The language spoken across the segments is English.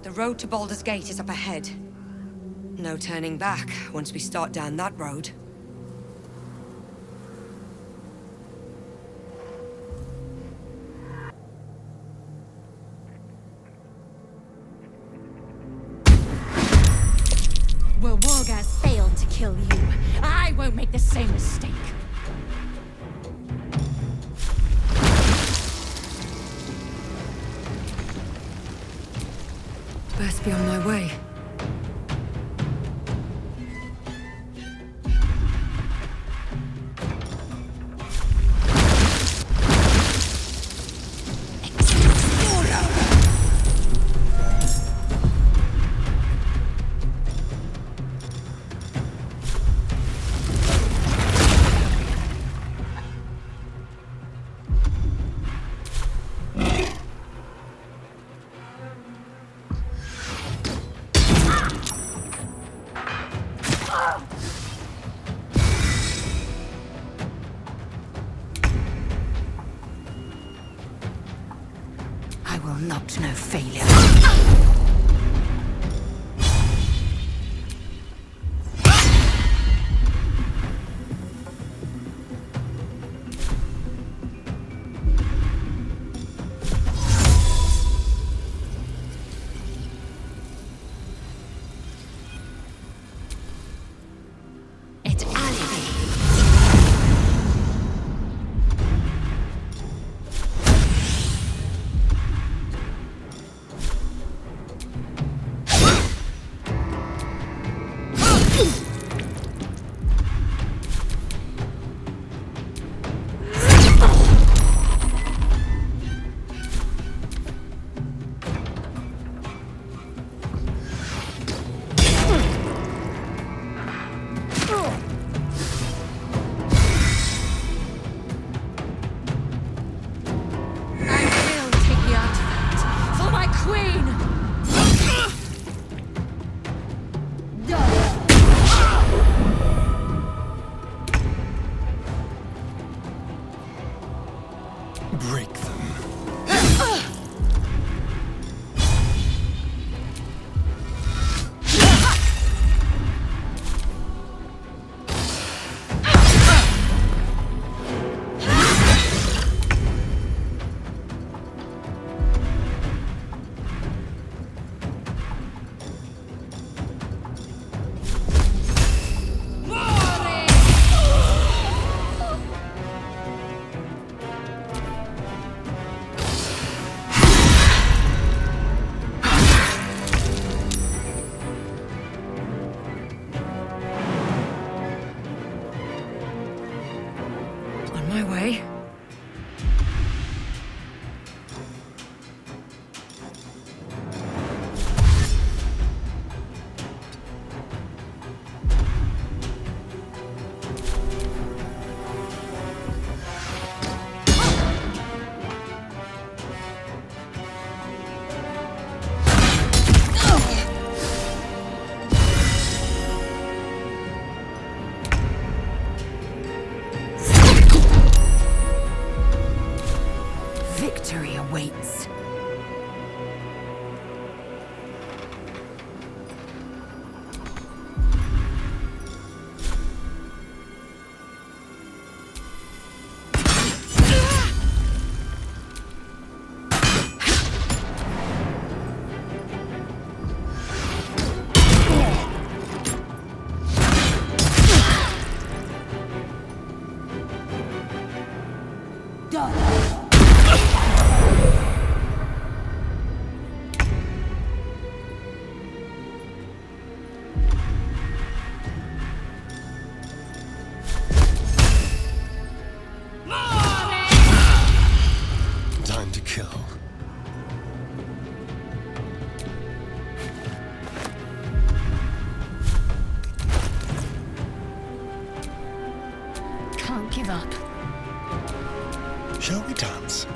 The road to Baldur's Gate is up ahead. No turning back once we start down that road. Where Wargaz failed to kill you, I won't make the same mistake. Best be on my way. Not no failure. It's alibi. Break them. Victory awaits. Time to kill. Can't give up. Shall we dance?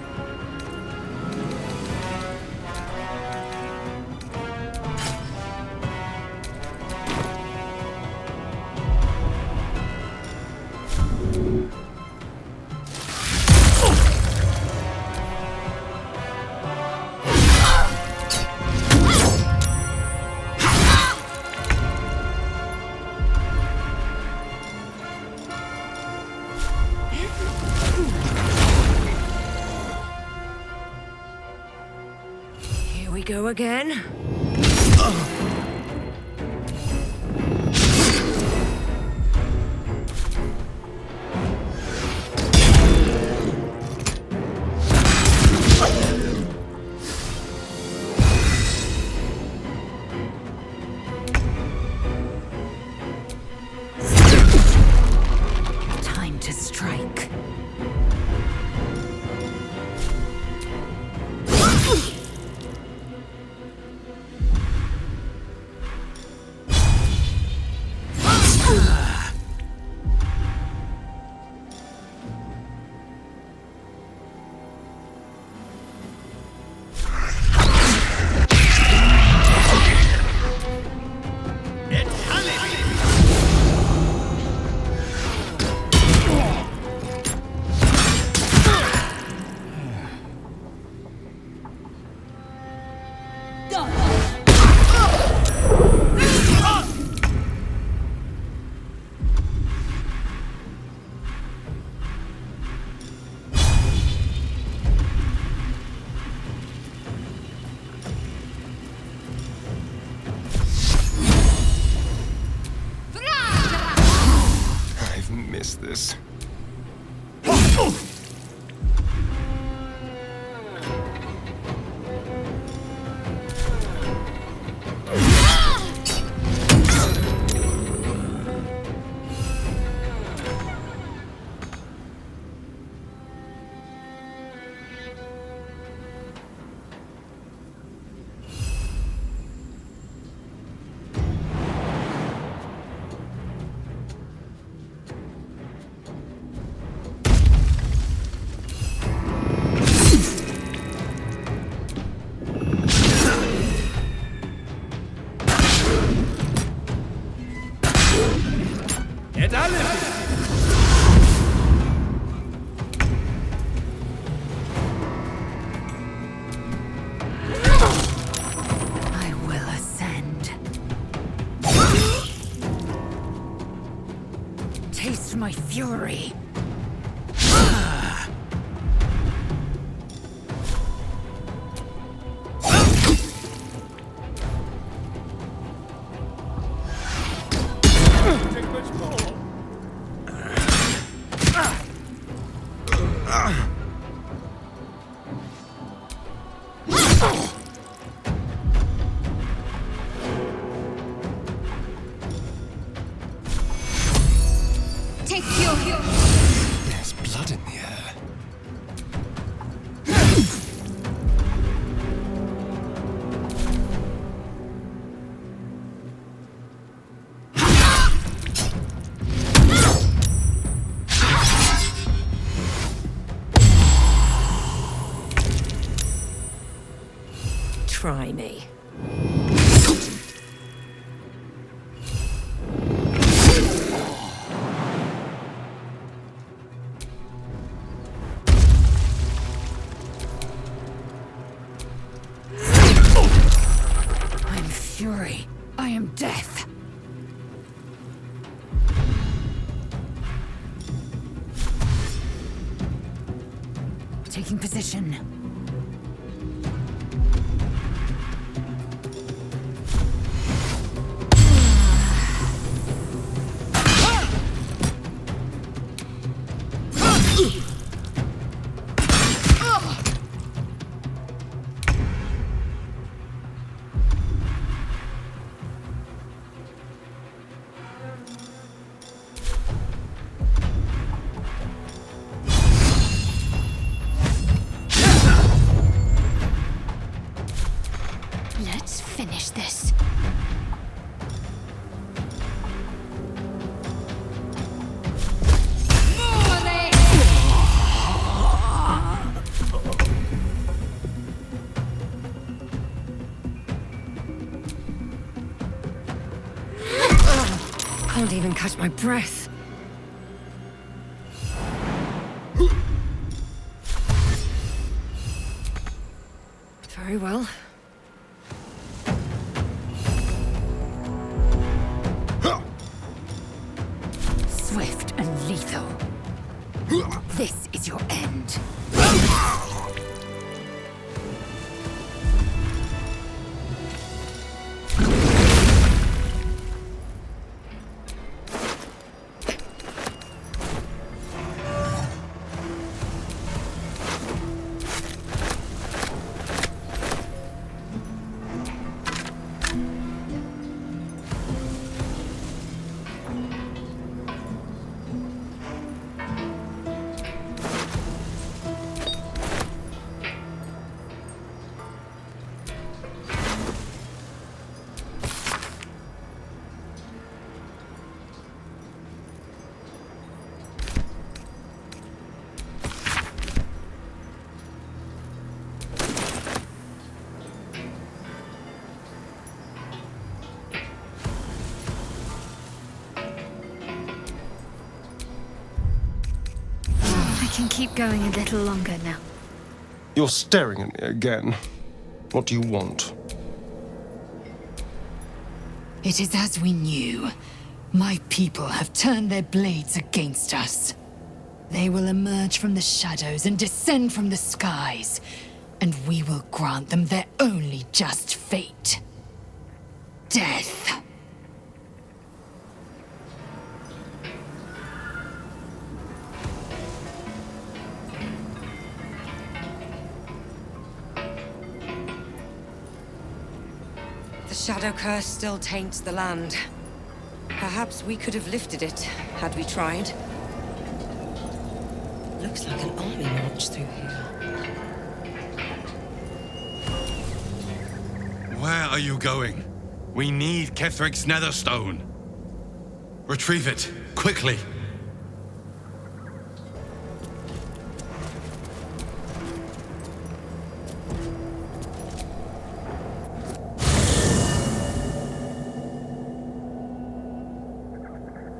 we go again. Time to strike. This. I will ascend. Taste my fury. There's blood in the air. Try me. I'm fury. I am death. Taking position. Let's finish this. Can't even catch my breath. Very well. Swift and lethal. This is your end. going a little longer now. You're staring at me again. What do you want? It is as we knew. My people have turned their blades against us. They will emerge from the shadows and descend from the skies, and we will grant them their only just fate. Death. The shadow curse still taints the land. Perhaps we could have lifted it, had we tried. Looks like an army marched through here. Where are you going? We need Kethric's netherstone. Retrieve it, quickly.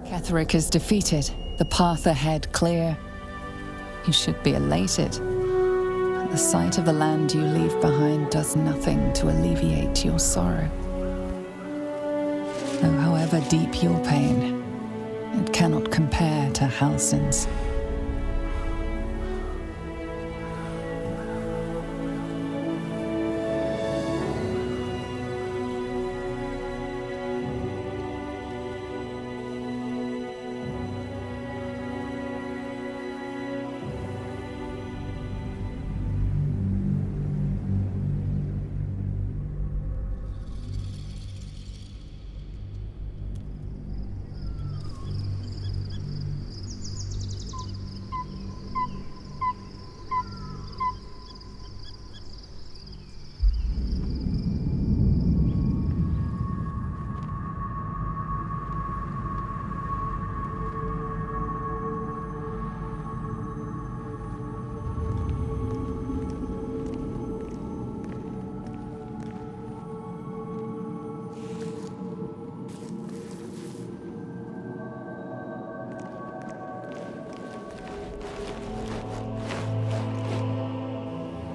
Ketheric is defeated, the path ahead clear. You should be elated. But the sight of the land you leave behind does nothing to alleviate your sorrow. Though however deep your pain, it cannot compare to Halsin's.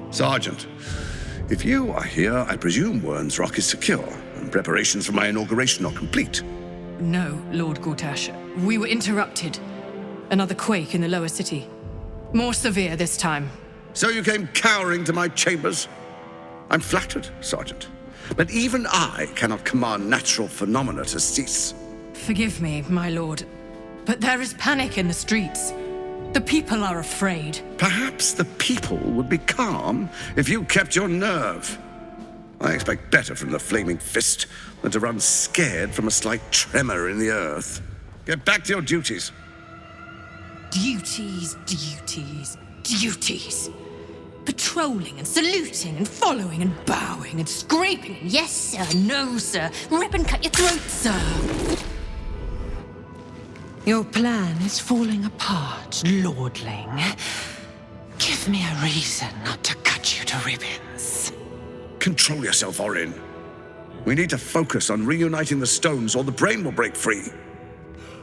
Sergeant, if you are here, I presume Wern's Rock is secure, and preparations for my inauguration are complete. No, Lord Gortash. We were interrupted. Another quake in the lower city. More severe this time. So you came cowering to my chambers? I'm flattered, Sergeant. But even I cannot command natural phenomena to cease. Forgive me, my lord, but there is panic in the streets. The people are afraid. Perhaps the people would be calm if you kept your nerve. I expect better from the flaming fist than to run scared from a slight tremor in the earth. Get back to your duties. Duties, duties, duties. Patrolling and saluting and following and bowing and scraping. Yes, sir. No, sir. Rip and cut your throat, sir. Your plan is falling apart, lordling. Give me a reason not to cut you to ribbons. Control yourself, Orin. We need to focus on reuniting the stones or the brain will break free.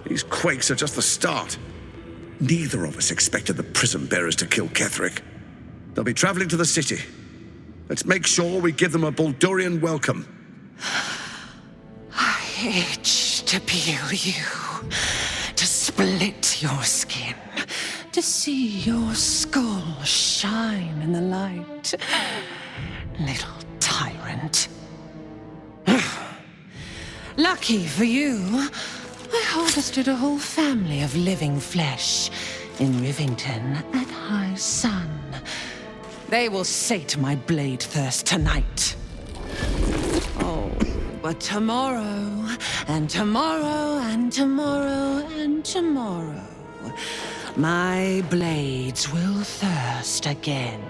These quakes are just the start. Neither of us expected the prism bearers to kill Ketheric. They'll be traveling to the city. Let's make sure we give them a Baldurian welcome. I itch to peel you, to split your skin, to see your skull shine in the light. Little tyrant. Lucky for you, I harvested a whole family of living flesh in Rivington at high sun. They will sate my blade thirst tonight. Oh, but tomorrow, and tomorrow, and tomorrow, and tomorrow, my blades will thirst again.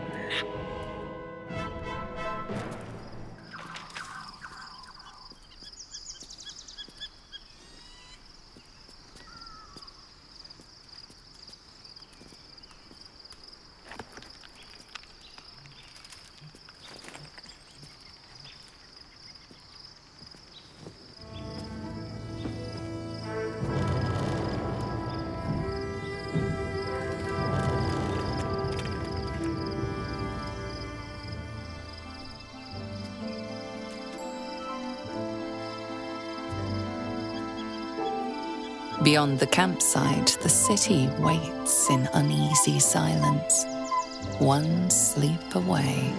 Beyond the campsite, the city waits in uneasy silence, one sleep away.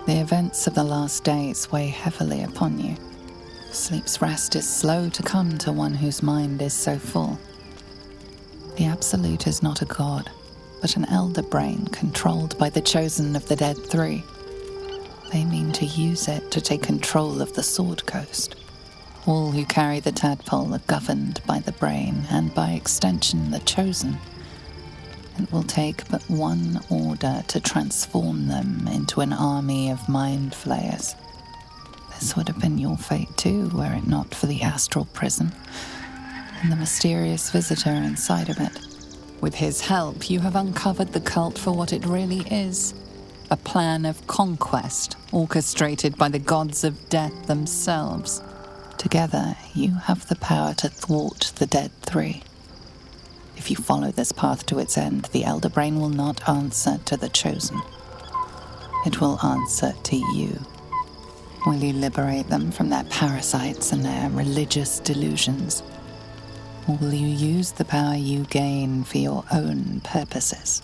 The events of the last days weigh heavily upon you. Sleep's rest is slow to come to one whose mind is so full. The Absolute is not a god, but an elder brain controlled by the chosen of the Dead Three. They mean to use it to take control of the Sword Coast. All who carry the tadpole are governed by the brain, and by extension the chosen. It will take but one order to transform them into an army of mind flayers. This would have been your fate too, were it not for the astral prison and the mysterious visitor inside of it. With his help, you have uncovered the cult for what it really is. A plan of conquest orchestrated by the gods of death themselves. Together, you have the power to thwart the Dead Three. If you follow this path to its end, the Elder Brain will not answer to the Chosen. It will answer to you. Will you liberate them from their parasites and their religious delusions? Or will you use the power you gain for your own purposes?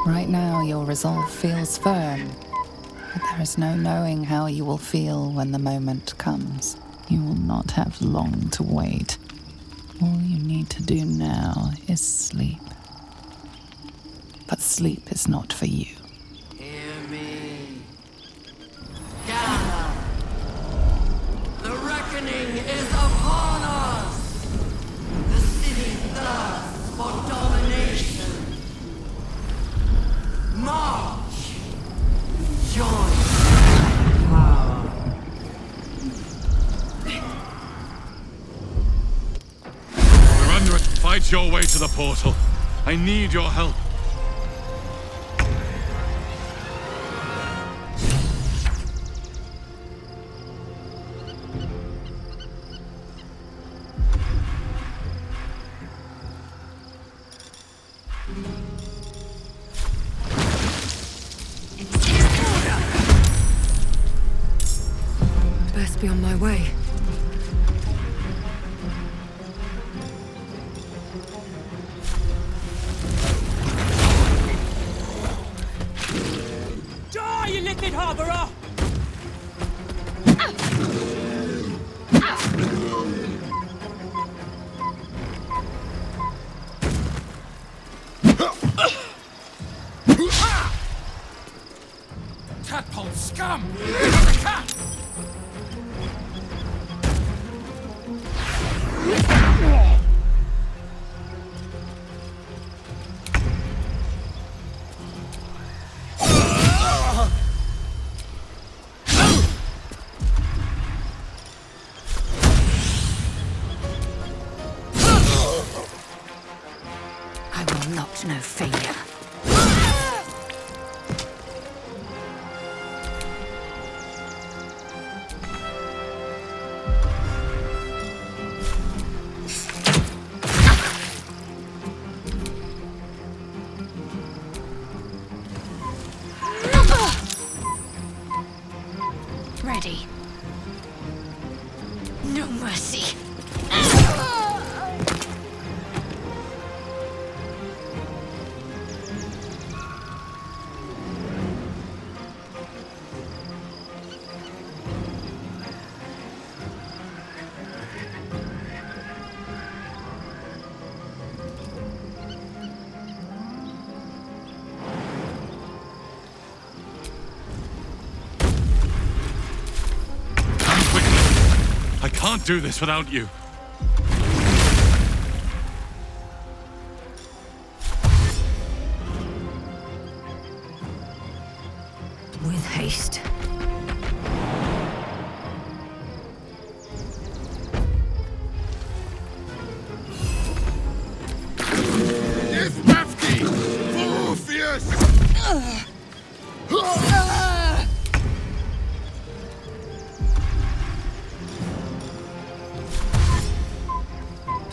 Right now, your resolve feels firm, but there is no knowing how you will feel when the moment comes. You will not have long to wait. All you need to do now is sleep. But sleep is not for you. Hear me. Gather. The reckoning is upon us. The city thirsts for domination. March! Join power! We're under it. Fight your way to the portal. I need your help. Best be on my way. Die, you liquid harborer! Tadpole scum! I will not know failure. ready. No mercy. I can't do this without you. With haste.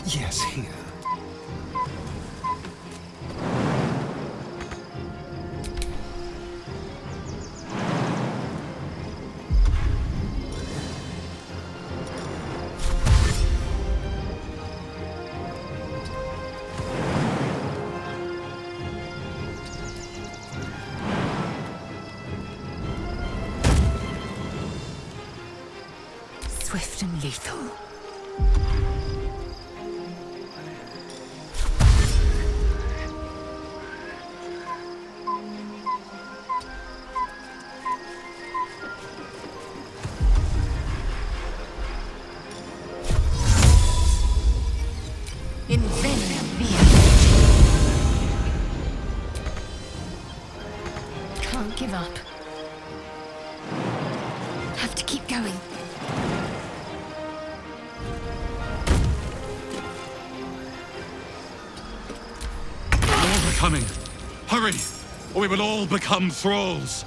Yes, here. Swift and lethal. Can't give up. Have to keep going. More are coming. Hurry, or we will all become thralls.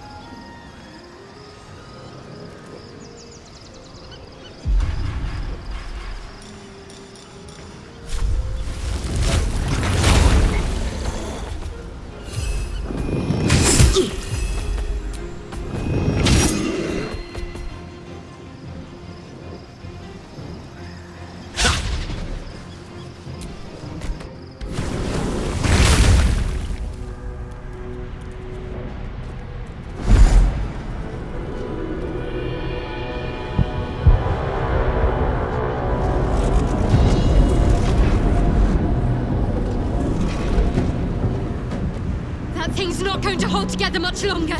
That thing's not going to hold together much longer.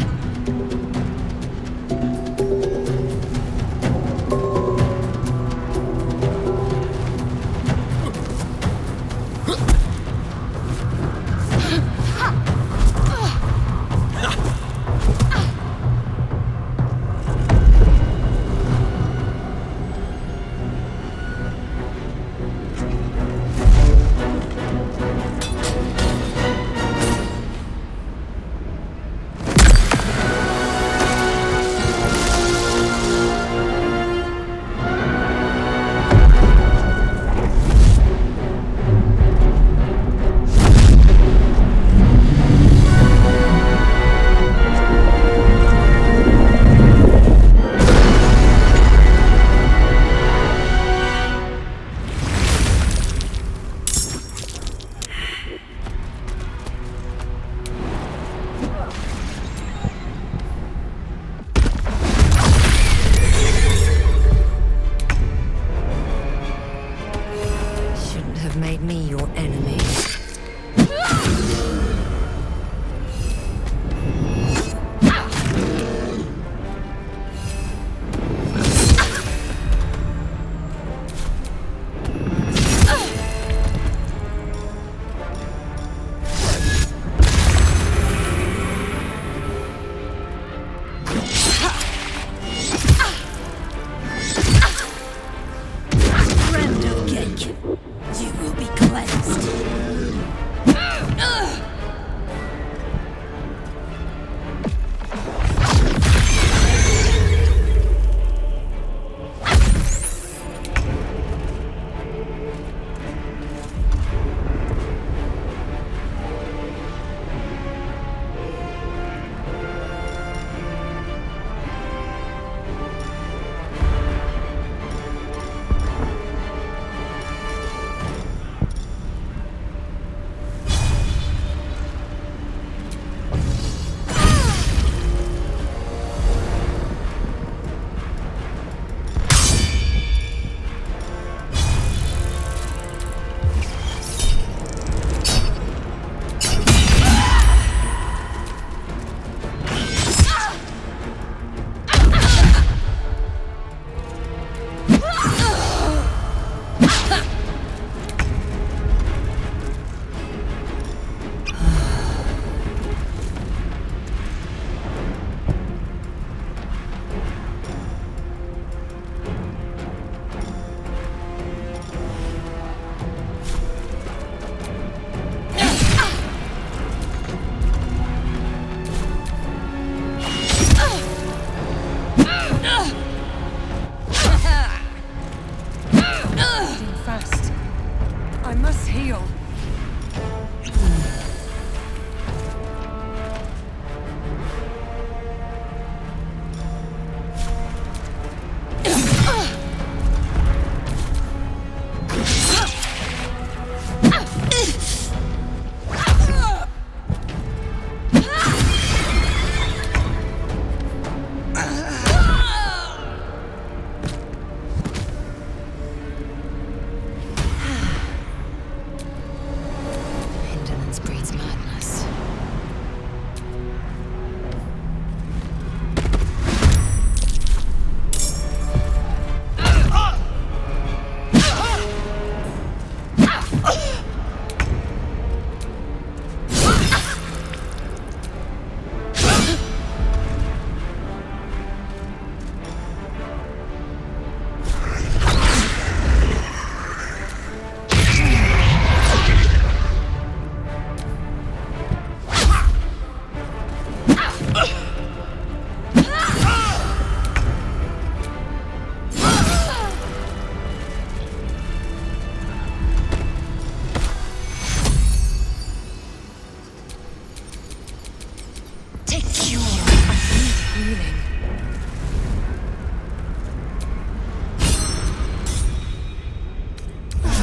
feeling.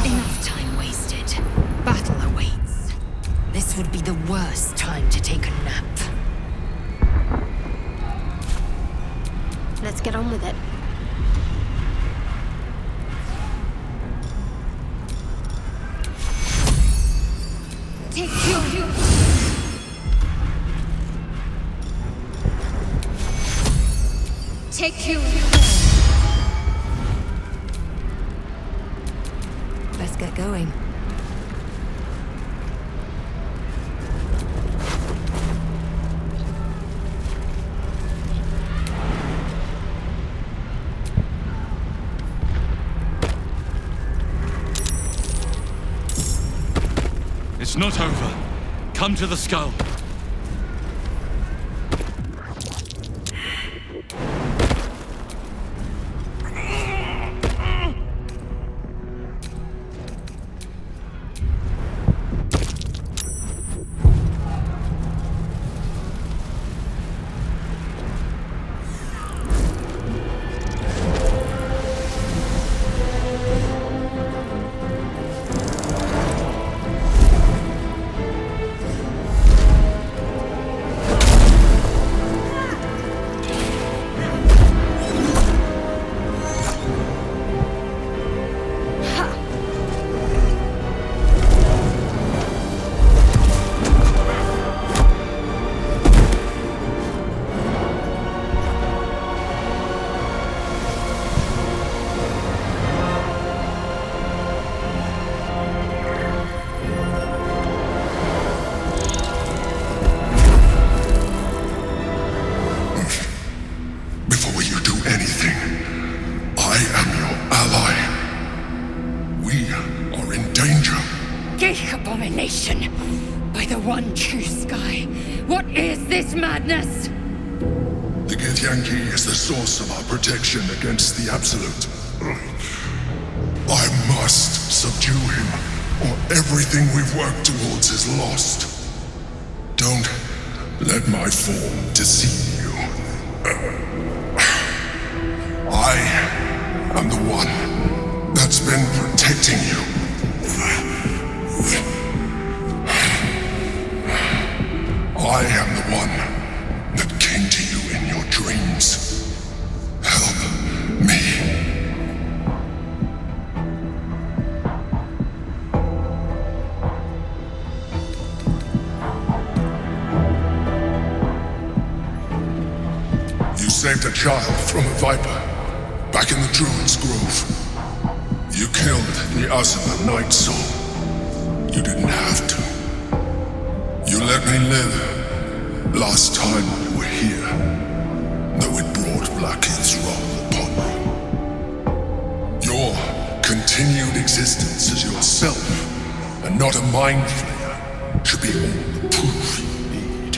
Enough time wasted. Battle awaits. This would be the worst time to take a nap. Let's get on with it. Take you. Take you. Let's get going. It's not over. Come to the skull. Abomination! By the one true sky, what is this madness? The Githyanki is the source of our protection against the Absolute. I must subdue him, or everything we've worked towards is lost. Don't let my form deceive you. I am the one that's been protecting you. I am the one that came to you in your dreams. Help me. You saved a child from a viper back in the Druid's Grove. You killed the Asuna Night Soul. You didn't have to. You let me live last time we were here, though it brought Blackheath's wrath upon you. Your continued existence as yourself, and not a mind flayer, should be all the proof you need.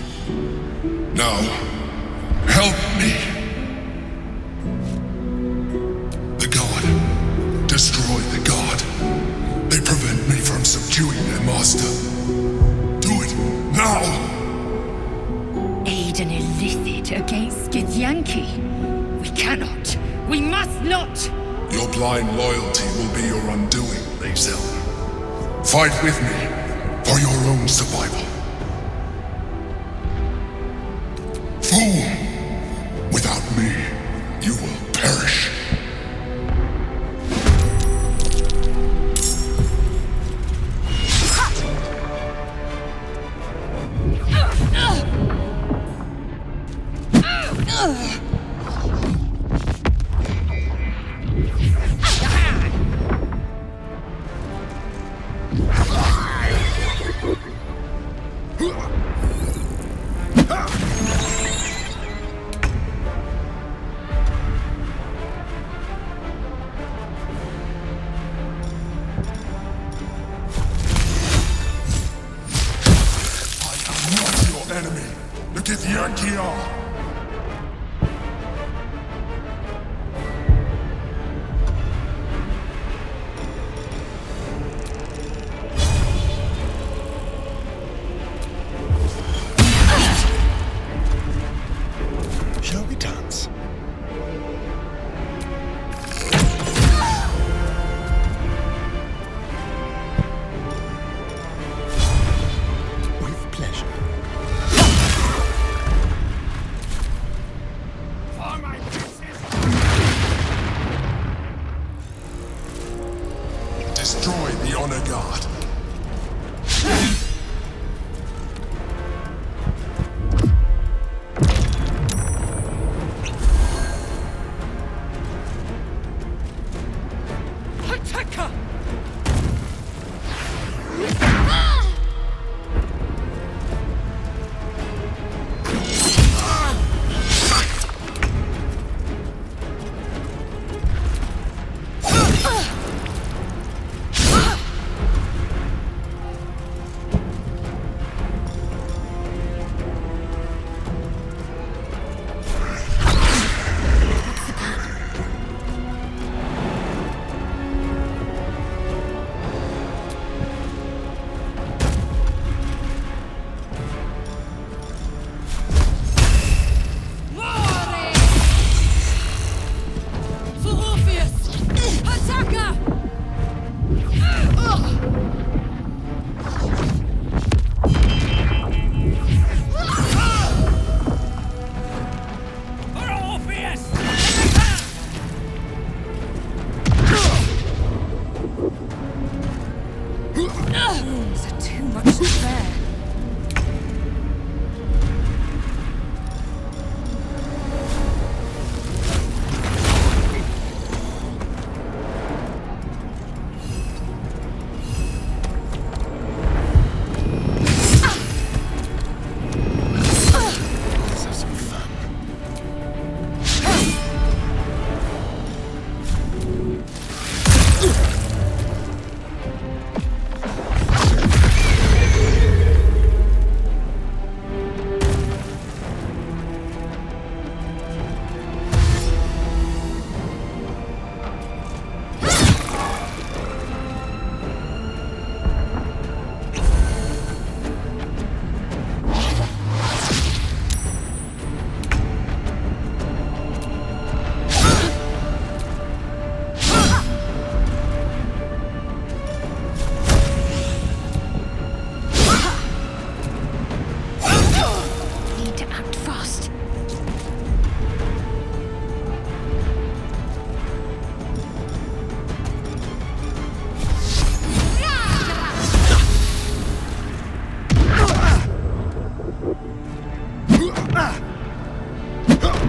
Now, help me. The God. Destroy the God. They prevent me from subduing their master. Now! Aid an illithid against Githyanki? We cannot. We must not! Your blind loyalty will be your undoing, Lae'zel. Fight with me for your own survival. Fool! Without me, you will perish.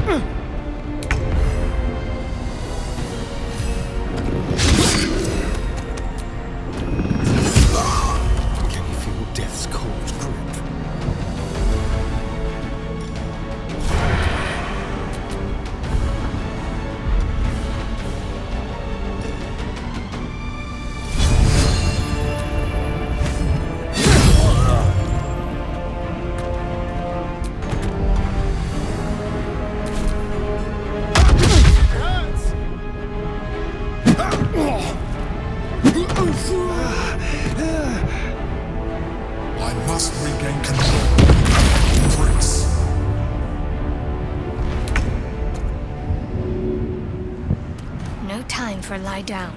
Can you feel death's cold grip? I must regain control. Prince. No time for lie down.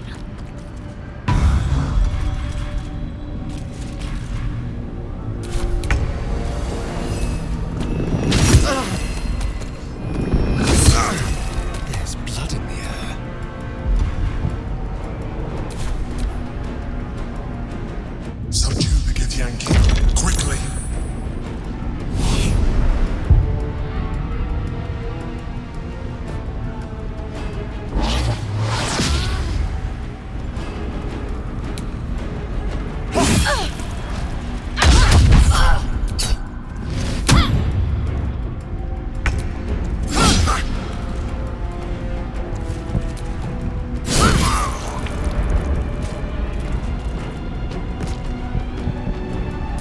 There's blood in the air. Subdue the Githyanki. Quickly.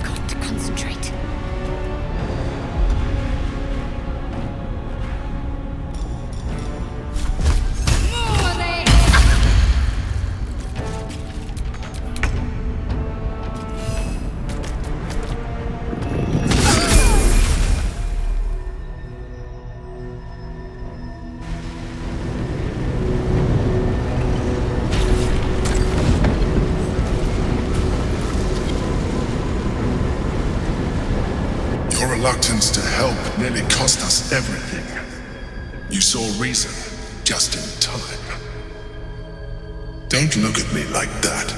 Got to concentrate. Your reluctance to help nearly cost us everything. You saw reason just in time. Don't look at me like that.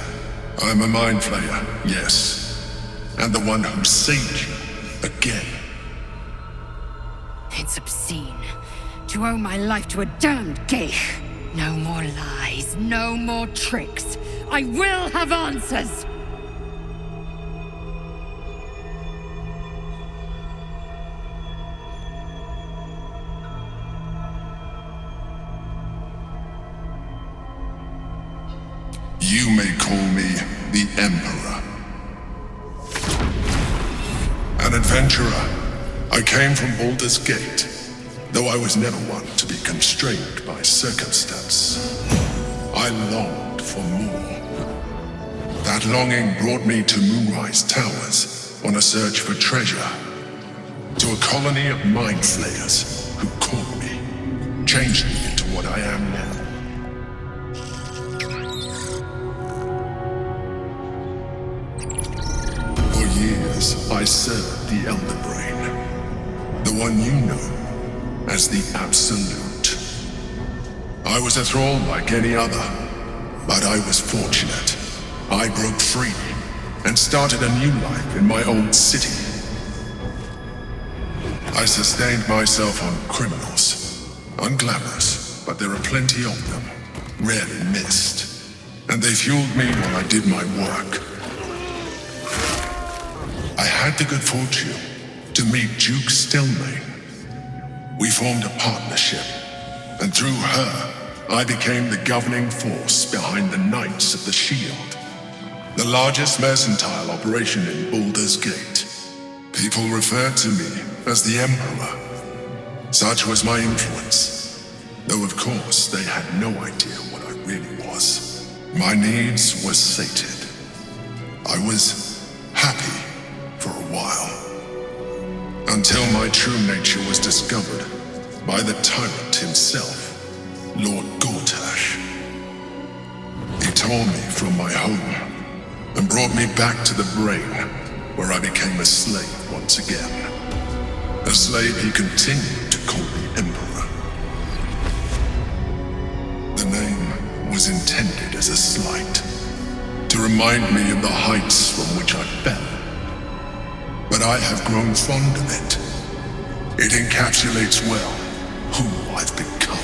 I'm a mind flayer, yes. And the one who saved you again. It's obscene to owe my life to a damned geich. No more lies, no more tricks. I will have answers! You may call me the Emperor. An adventurer, I came from Baldur's Gate, though I was never one to be constrained by circumstance. I longed for more. That longing brought me to Moonrise Towers on a search for treasure, to a colony of mind flayers who caught me, changed me into what I am now. For years, I served the Elder Brain, the one you know as the Absolute. I was a thrall like any other, but I was fortunate. I broke free and started a new life in my old city. I sustained myself on criminals, unglamorous, but there are plenty of them, rarely missed, and they fueled me while I did my work. I had the good fortune to meet Duke Stelmane. We formed a partnership, and through her, I became the governing force behind the Knights of the Shield, the largest mercantile operation in Baldur's Gate. People referred to me as the Emperor. Such was my influence, though of course they had no idea what I really was. My needs were sated. I was happy for a while, until my true nature was discovered by the tyrant himself, Lord Gortash. He tore me from my home and brought me back to the Brain, where I became a slave once again. A slave he continued to call the Emperor. The name was intended as a slight, to remind me of the heights from which I fell. But I have grown fond of it. It encapsulates well who I've become.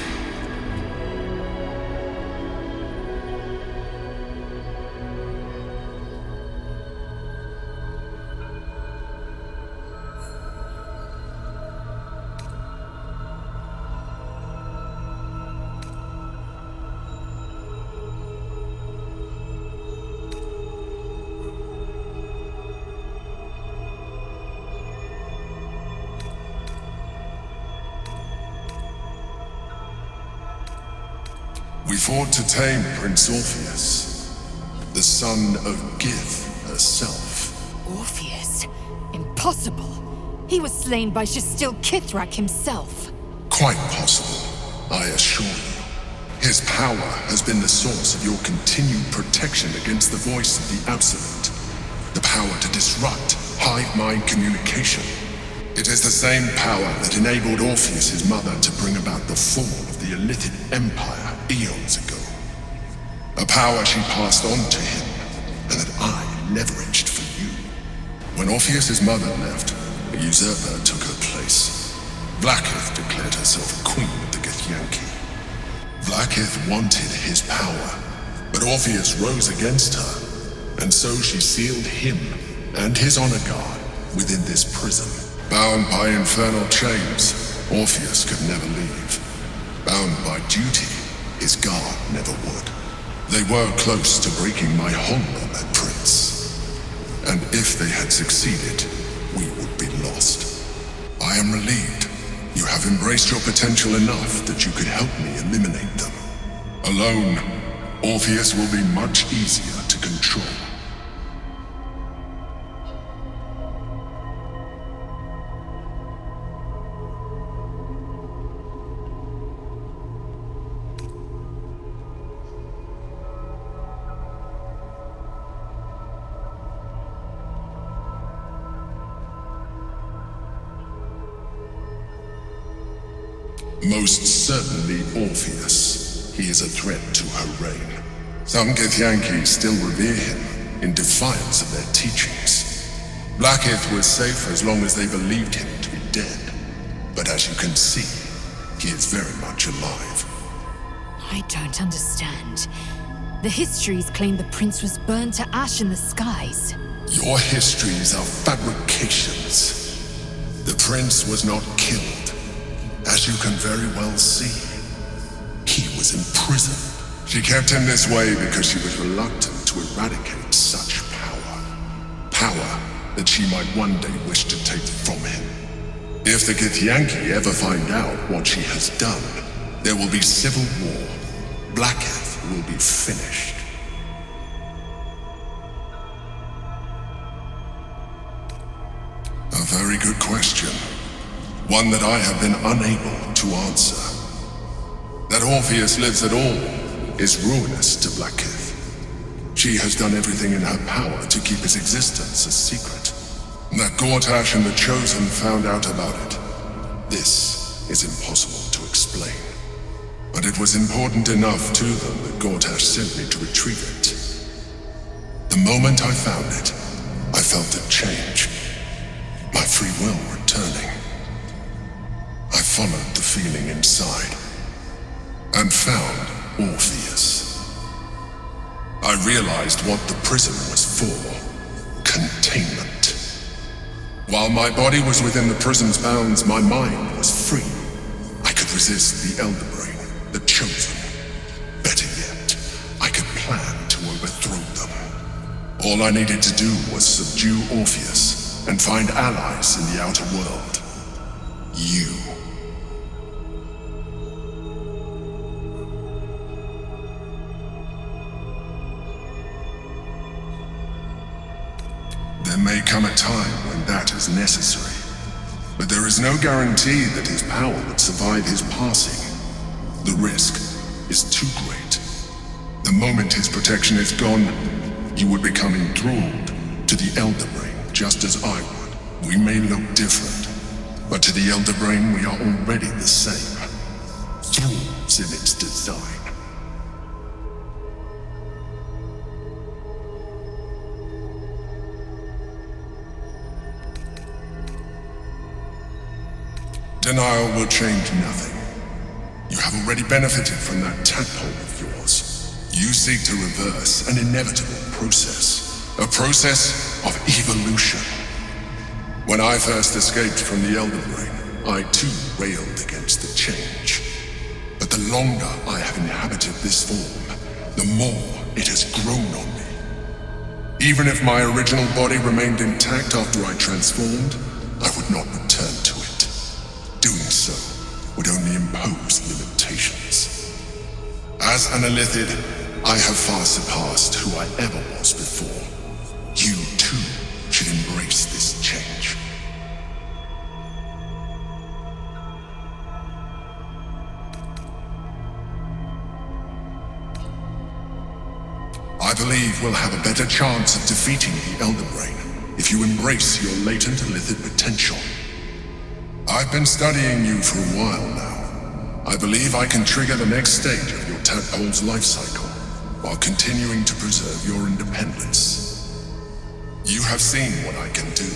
We fought to tame Prince Orpheus, the son of Gith herself. Orpheus? Impossible. He was slain by Jastil Kithrak himself. Quite possible, I assure you. His power has been the source of your continued protection against the voice of the Absolute. The power to disrupt hive mind communication. It is the same power that enabled Orpheus's mother to bring about the fall of the Illithid Empire eons ago. A power she passed on to him, and that I leveraged for you. When Orpheus's mother left, a usurper took her place. Vlaakith declared herself queen of the Githyanki. Vlaakith wanted his power, but Orpheus rose against her, and so she sealed him and his honor guard within this prison. Bound by infernal chains, Orpheus could never leave. Bound by duty, his guard never would. They were close to breaking my hold on that prince. And if they had succeeded, we would be lost. I am relieved. You have embraced your potential enough that you could help me eliminate them. Alone, Orpheus will be much easier to control. Most certainly Orpheus. He is a threat to her reign. Some Githyanki still revere him in defiance of their teachings. Vlaakith was safe as long as they believed him to be dead. But as you can see, he is very much alive. I don't understand. The histories claim the prince was burned to ash in the skies. Your histories are fabrications. The prince was not killed. As you can very well see, he was imprisoned. She kept him this way because she was reluctant to eradicate such power. Power that she might one day wish to take from him. If the Githyanki ever find out what she has done, there will be civil war. Vlaakith will be finished. A very good question. One that I have been unable to answer. That Orpheus lives at all is ruinous to Vlaakith. She has done everything in her power to keep his existence a secret. That Gortash and the Chosen found out about it. This is impossible to explain. But it was important enough to them that Gortash sent me to retrieve it. The moment I found it, I felt it change. My free will returning. I followed the feeling inside, and found Orpheus. I realized what the prison was for. Containment. While my body was within the prison's bounds, my mind was free. I could resist the Elder Brain, the Chosen. Better yet, I could plan to overthrow them. All I needed to do was subdue Orpheus and find allies in the outer world. You. There may come a time when that is necessary, but there is no guarantee that his power would survive his passing. The risk is too great. The moment his protection is gone, you would become enthralled to the Elder Brain, just as I would. We may look different, but to the Elder Brain we are already the same. Thralls in its design. Denial will change nothing. You have already benefited from that tadpole of yours. You seek to reverse an inevitable process. A process of evolution. When I first escaped from the Elder Brain, I too railed against the change. But the longer I have inhabited this form, the more it has grown on me. Even if my original body remained intact after I transformed, I would not return to it. Doing so would only impose limitations. As an Illithid, I have far surpassed who I ever was before. You too should embrace this change. I believe we'll have a better chance of defeating the Elder Brain if you embrace your latent Illithid potential. I've been studying you for a while now. I believe I can trigger the next stage of your tadpole's life cycle while continuing to preserve your independence. You have seen what I can do.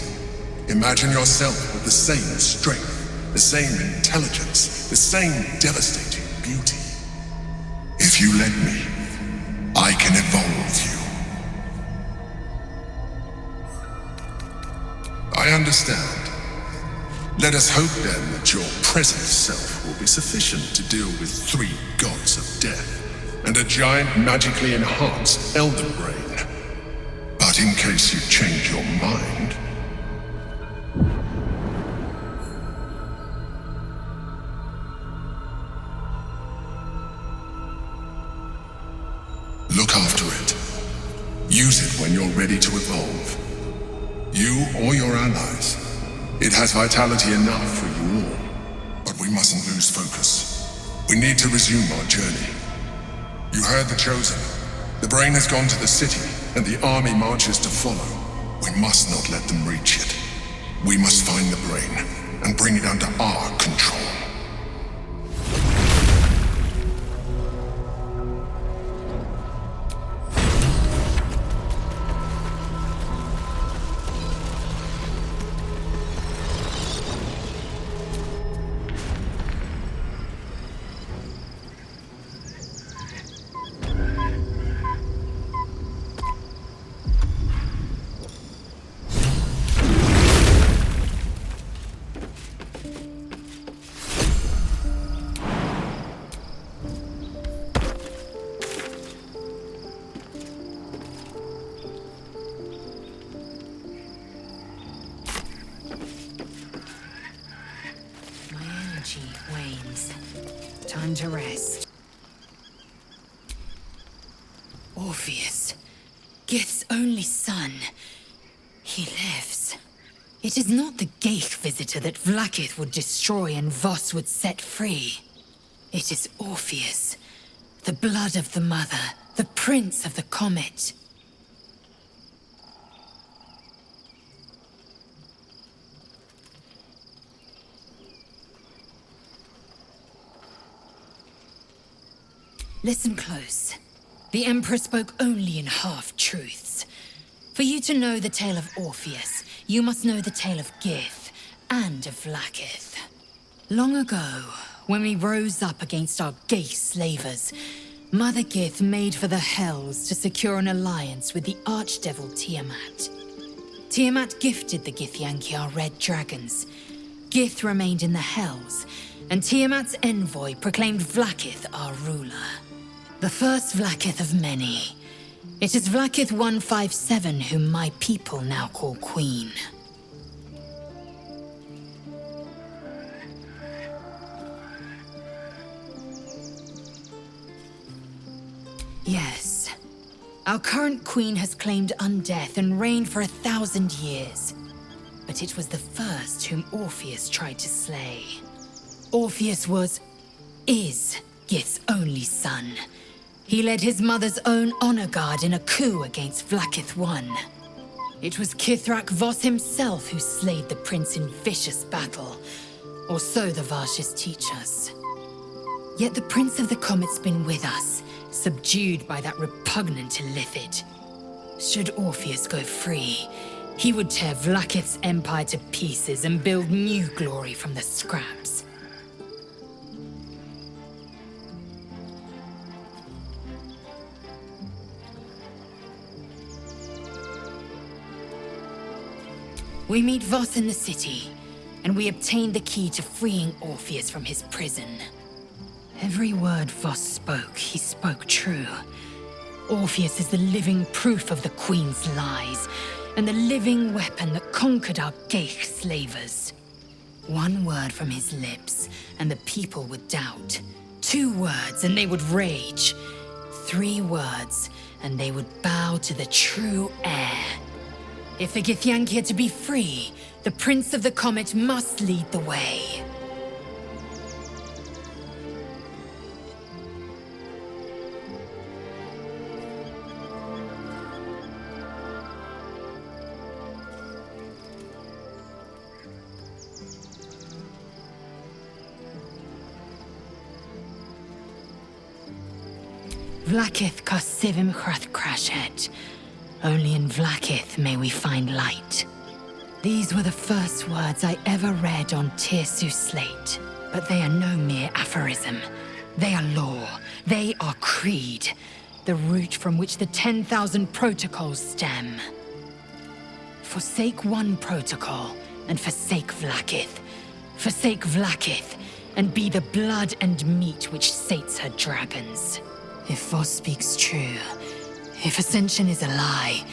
Imagine yourself with the same strength, the same intelligence, the same devastating beauty. If you let me, I can evolve you. I understand. Let us hope then that your present self will be sufficient to deal with 3 gods of death and a giant magically enhanced Elder Brain. But in case you change your mind... look after it. Use it when you're ready to evolve. You or your allies. It has vitality enough for you all. But we mustn't lose focus. We need to resume our journey. You heard the Chosen. The Brain has gone to the city, and the army marches to follow. We must not let them reach it. We must find the Brain, and bring it under our control. Wanes. Time to rest. Orpheus, Gith's only son. He lives. It is not the Geich visitor that Vlaakith would destroy and Voss would set free. It is Orpheus, the blood of the mother, the prince of the comet. Listen close. The Emperor spoke only in half-truths. For you to know the tale of Orpheus, you must know the tale of Gith and of Vlaakith. Long ago, when we rose up against our Geich slavers, Mother Gith made for the Hells to secure an alliance with the archdevil Tiamat. Tiamat gifted the Githyanki our red dragons. Gith remained in the Hells, and Tiamat's envoy proclaimed Vlaakith our ruler. The first Vlaakith of many. It is Vlaakith 157 whom my people now call Queen. Yes. Our current queen has claimed undeath and reigned for 1,000 years. But it was the first whom Orpheus tried to slay. Orpheus is Gith's only son. He led his mother's own honor guard in a coup against Vlaakith I. It was Kithrak Voss himself who slayed the prince in vicious battle, or so the Varshas teach us. Yet the Prince of the Comet's been with us, subdued by that repugnant Illithid. Should Orpheus go free, he would tear Vlaakith's empire to pieces and build new glory from the scraps. We meet Voss in the city, and we obtain the key to freeing Orpheus from his prison. Every word Voss spoke, he spoke true. Orpheus is the living proof of the Queen's lies, and the living weapon that conquered our Geich slavers. One word from his lips, and the people would doubt. 2 words, and they would rage. 3 words, and they would bow to the true heir. If the Githyanki are to be free, the Prince of the Comet must lead the way. Vlakith Kosivim Hrath Crashet. Only in Vlakith may we find light. These were the first words I ever read on Tirsu's slate, but they are no mere aphorism. They are law. They are creed, the root from which the 10,000 protocols stem. Forsake one protocol, and forsake Vlakith. Forsake Vlakith, and be the blood and meat which sates her dragons. If Voss speaks true, if Ascension is a lie,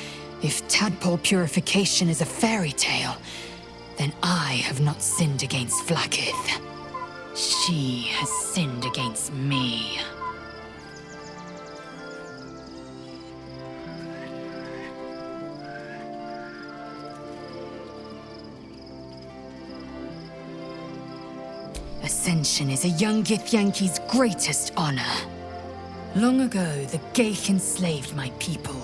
if tadpole purification is a fairy tale, then I have not sinned against Vlakith. She has sinned against me. Ascension is a young Githyanki's greatest honor. Long ago, the Geich enslaved my people.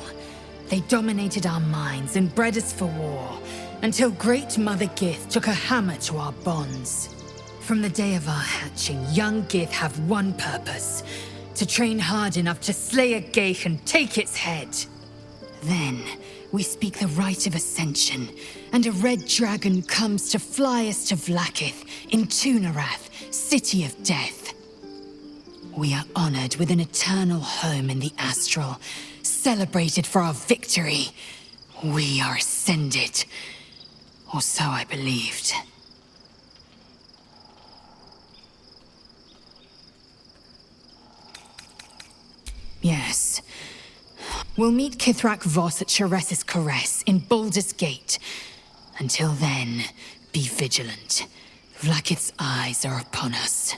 They dominated our minds and bred us for war, until Great Mother Gith took a hammer to our bonds. From the day of our hatching, young Gith have one purpose: to train hard enough to slay a Geich and take its head. Then, we speak the rite of Ascension, and a red dragon comes to fly us to Vlakith in Tunarath, City of Death. We are honored with an eternal home in the astral, celebrated for our victory. We are ascended. Or so I believed. Yes. We'll meet Kithrak Voss at Sharesis Caress in Baldur's Gate. Until then, be vigilant. Vlakith's eyes are upon us.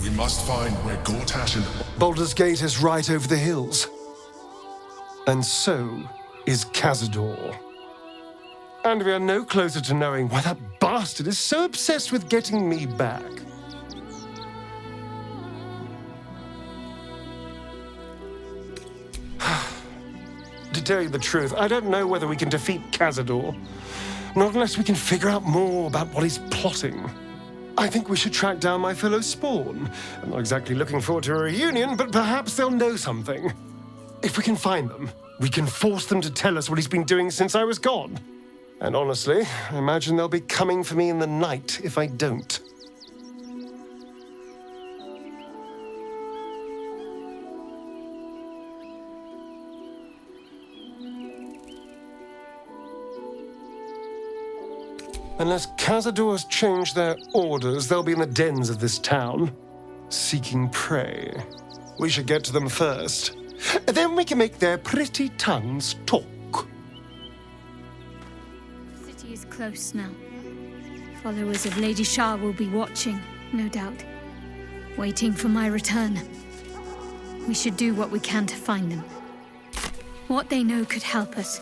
We must find where Gortash and... Baldur's Gate is right over the hills. And so is Cazador. And we are no closer to knowing why that bastard is so obsessed with getting me back. To tell you the truth, I don't know whether we can defeat Cazador. Not unless we can figure out more about what he's plotting. I think we should track down my fellow Spawn. I'm not exactly looking forward to a reunion, but perhaps they'll know something. If we can find them, we can force them to tell us what he's been doing since I was gone. And honestly, I imagine they'll be coming for me in the night if I don't. Unless Cazador has changed their orders, they'll be in the dens of this town, seeking prey. We should get to them first. Then we can make their pretty tongues talk. The city is close now. Followers of Lady Shah will be watching, no doubt. Waiting for my return. We should do what we can to find them. What they know could help us.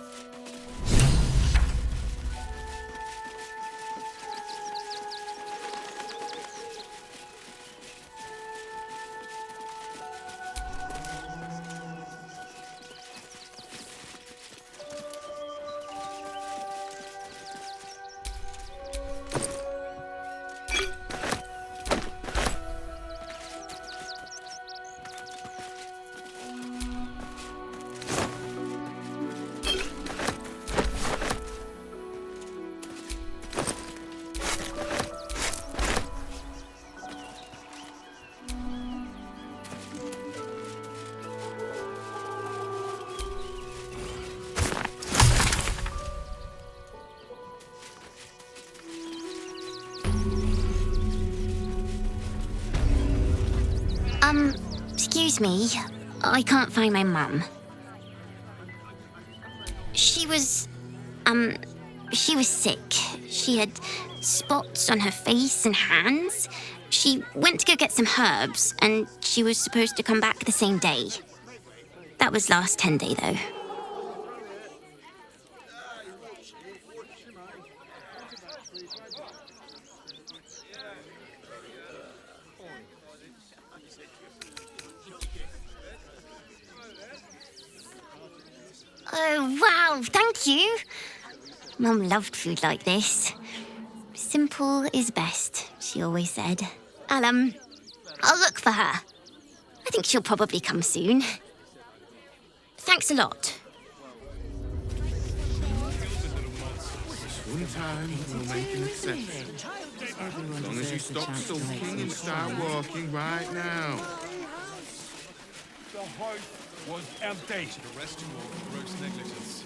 Excuse me. I can't find my mum. She was sick. She had spots on her face and hands. She went to go get some herbs, and she was supposed to come back the same day. That was last 10 day, though. Oh, wow, thank you. Mum loved food like this. Simple is best, she always said. I'll look for her. I think she'll probably come soon. Thanks a lot. One time, we'll make an exception. As long as you stop sulking and start walking right now. The hearth was empty. To arrest you all for gross negligence.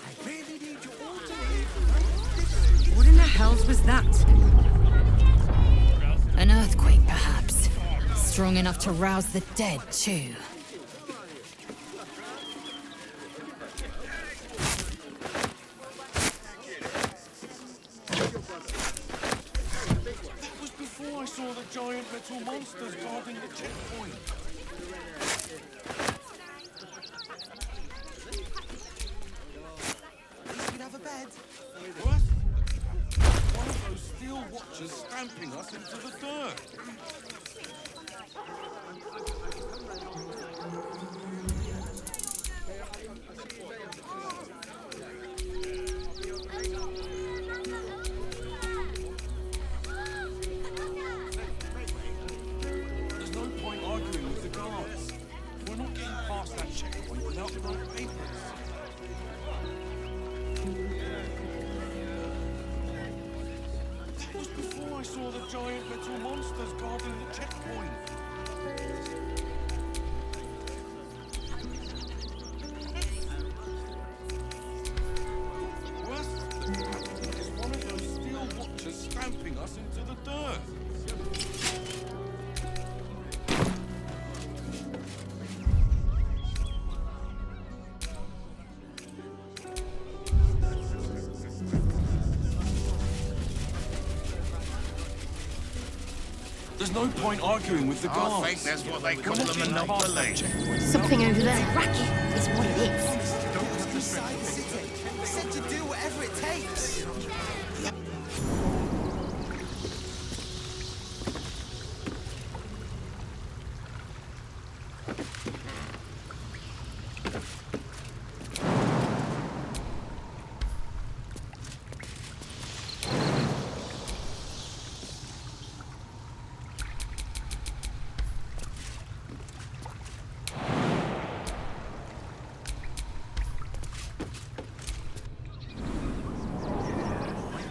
I really need you all to What in the hells was that? An earthquake, perhaps. Strong enough to rouse the dead, too. I saw the giant metal monsters guarding the checkpoint. At least we'd have a bed. What? One of those steel watchers stamping us into the dirt. I saw the giant metal monsters guarding the checkpoint. What? It's one of those steel watchers stamping us into the dirt. There's no point arguing with the guards. I think that's what they call a monopoly. Something over there. Racket is what it is. Don't have to decide the city. We said to do whatever it takes.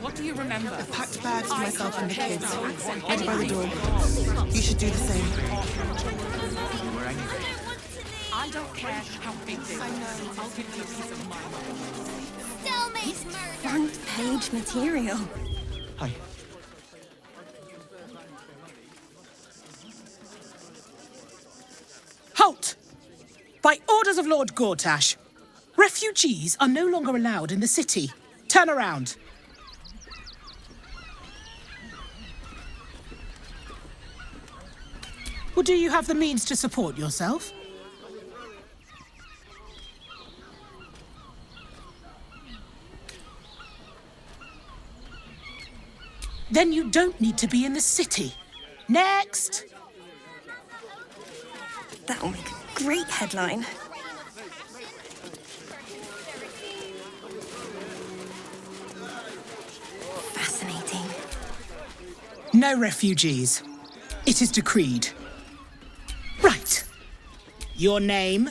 What do you remember? I packed bags for myself and the kids. Ready by the door. You should do the same. I don't care how big they are. I'll give you a piece of mind. Stalemate murder. Front page material. Hi. Halt! By orders of Lord Gortash, Refugees are no longer allowed in the city. Turn around. Well, do you have the means to support yourself? Then you don't need to be in the city. Next! That'll make a great headline. Fascinating. No refugees. It is decreed. Right. Your name?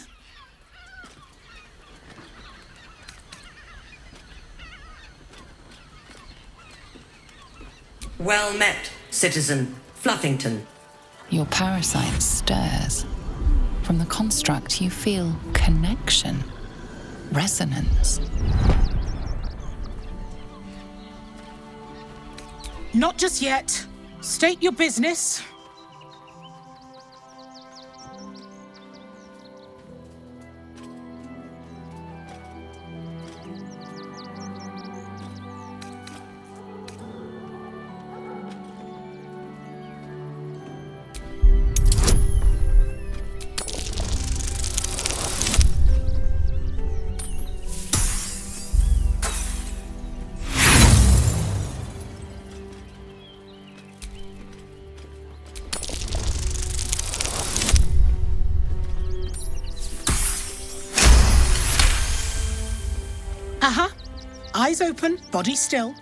Well met, citizen Fluffington. Your parasite stirs. From the construct, you feel connection, resonance. Not just yet. State your business. Eyes open, body still.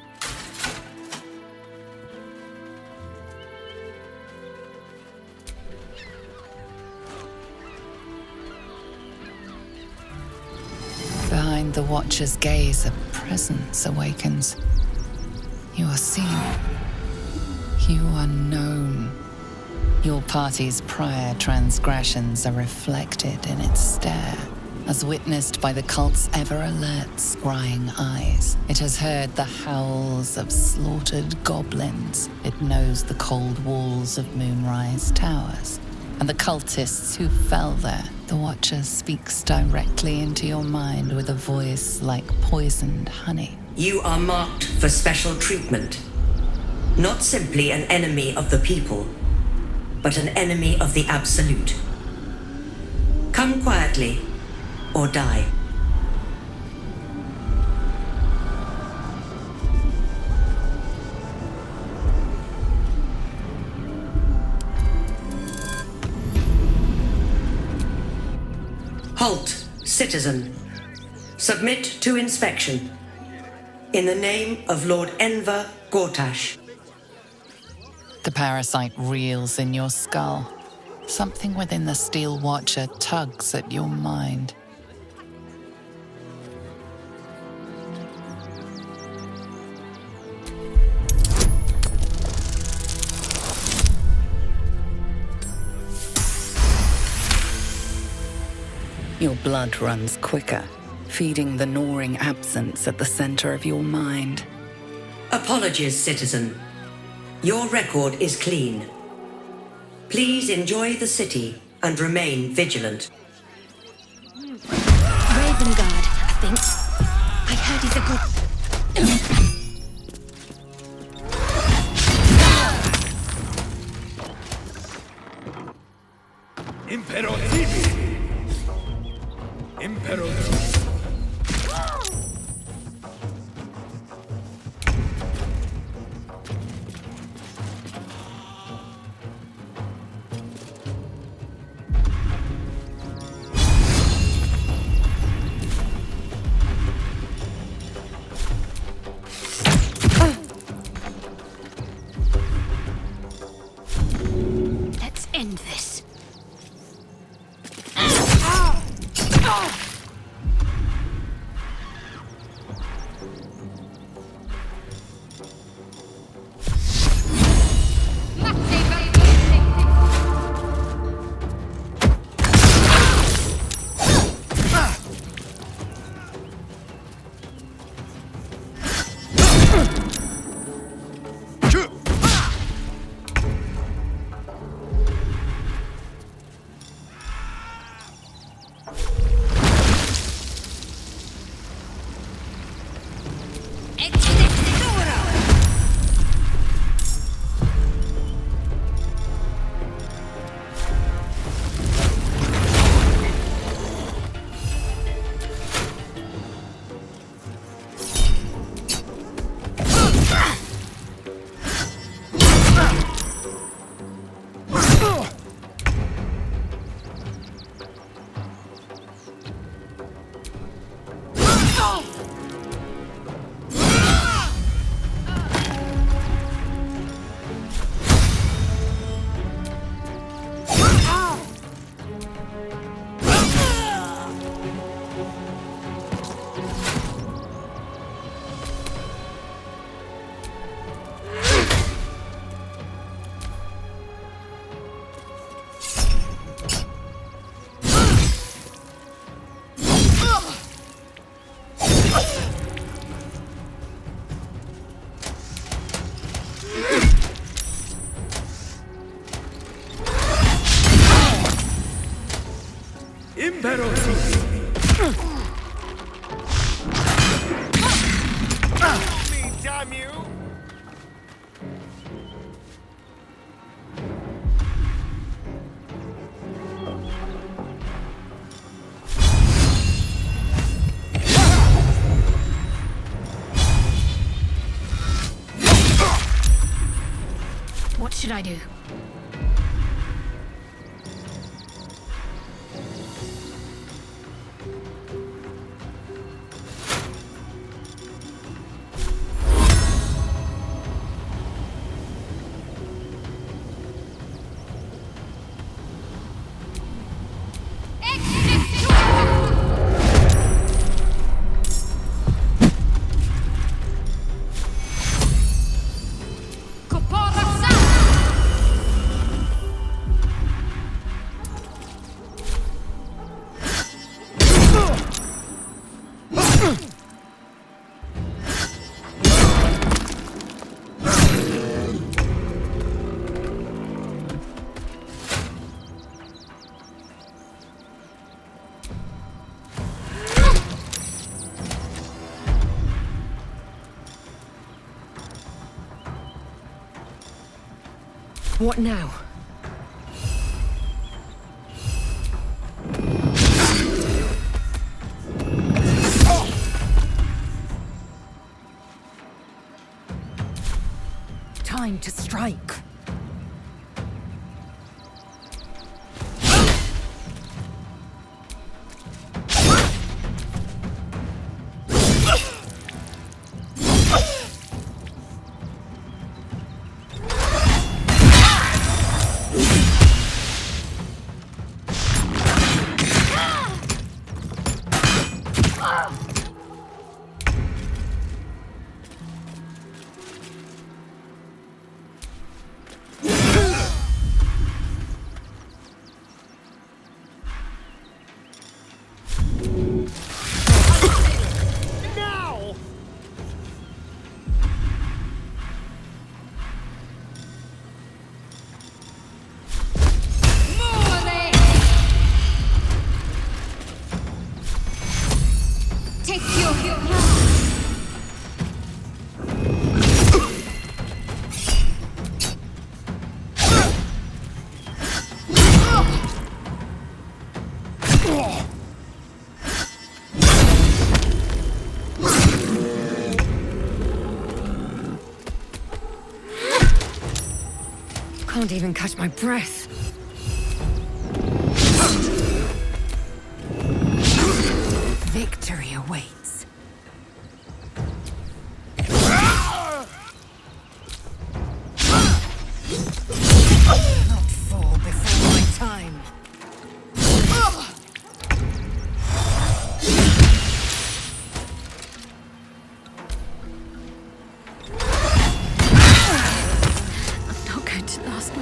Behind the Watcher's gaze, a presence awakens. You are seen. You are known. Your party's prior transgressions are reflected in its stare. As witnessed by the cult's ever-alert, scrying eyes. It has heard the howls of slaughtered goblins. It knows the cold walls of Moonrise Towers. And the cultists who fell there. The Watcher speaks directly into your mind with a voice like poisoned honey. You are marked for special treatment. Not simply an enemy of the people, but an enemy of the Absolute. Come quietly, or die. Halt, citizen. Submit to inspection. In the name of Lord Enver Gortash. The parasite reels in your skull. Something within the Steel Watcher tugs at your mind. Your blood runs quicker, feeding the gnawing absence at the center of your mind. Apologies, citizen. Your record is clean. Please enjoy the city and remain vigilant. Ravengard, I think. I heard he's a good... Let's end this. Damn you! What should I do? What now? Time to strike. Can't even catch my breath. Victory awaits. Not fall before my time.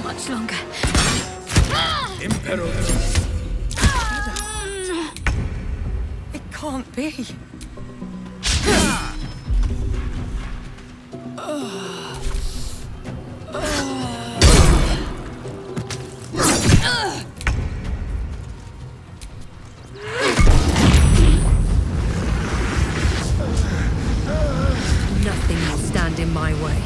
Much longer. It can't be. Nothing will stand in my way.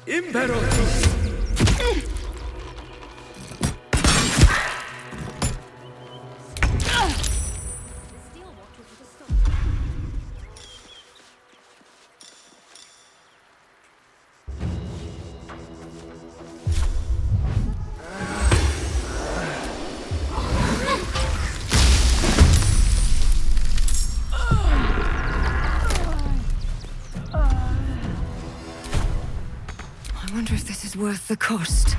Impero! was worth the cost.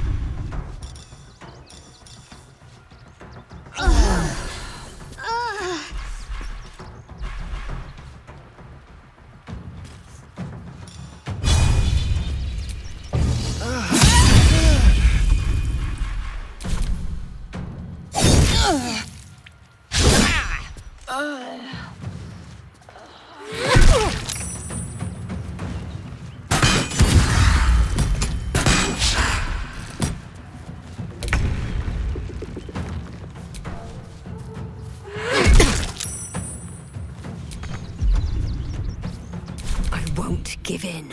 Give in.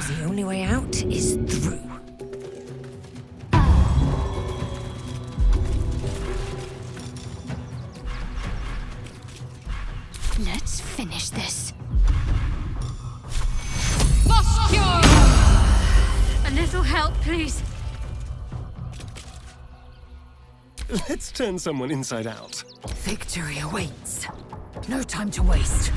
The only way out is through. Let's finish this. A little help, please. Let's turn someone inside out. Victory awaits. No time to waste.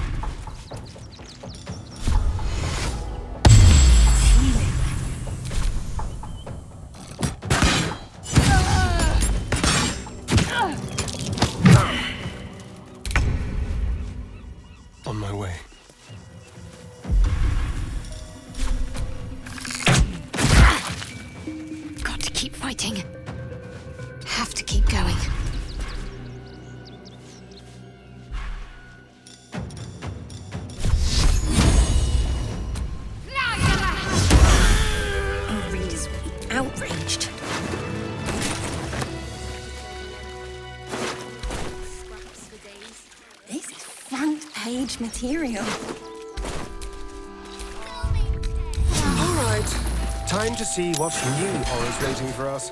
On my way. Got to keep fighting. Have to keep going. Our readers will be outraged. This is front-page material. All right. Time to see what new horror's waiting for us.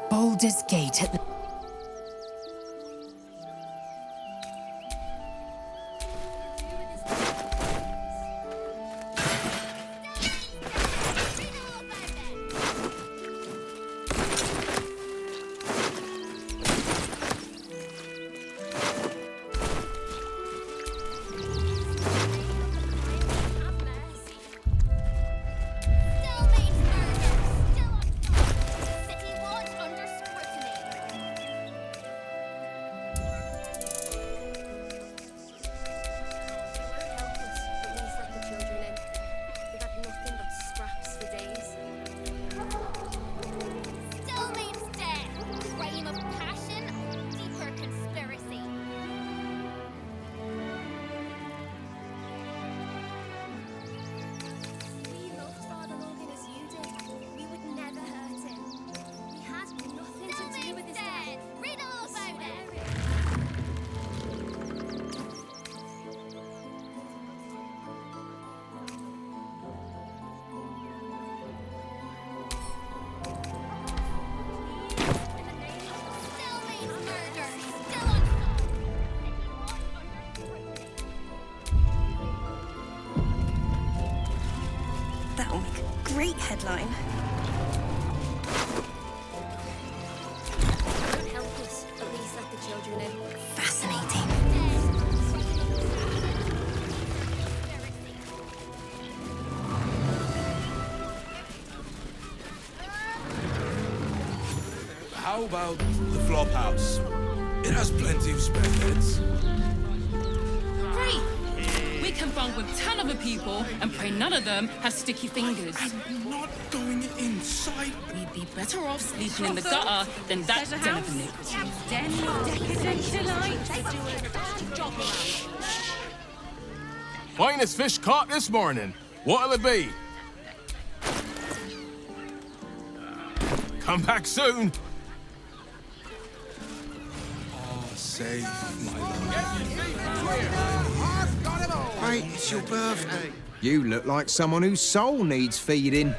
Baldur's Gate at the... That'll make a great headline. Don't help us, at least let the children in. Fascinating. How about the flop house? It has plenty of spare beds. Great! We can bunk with 10 other people and pray none of them have sticky fingers. I'm not going inside. We'd be better off sleeping in the gutter than that den of iniquity. Den of decadent delight. They do a dusty job around. Finest fish caught this morning. What'll it be? Come back soon. Oh, save my love. Mate, it's your birthday. You look like someone whose soul needs feeding.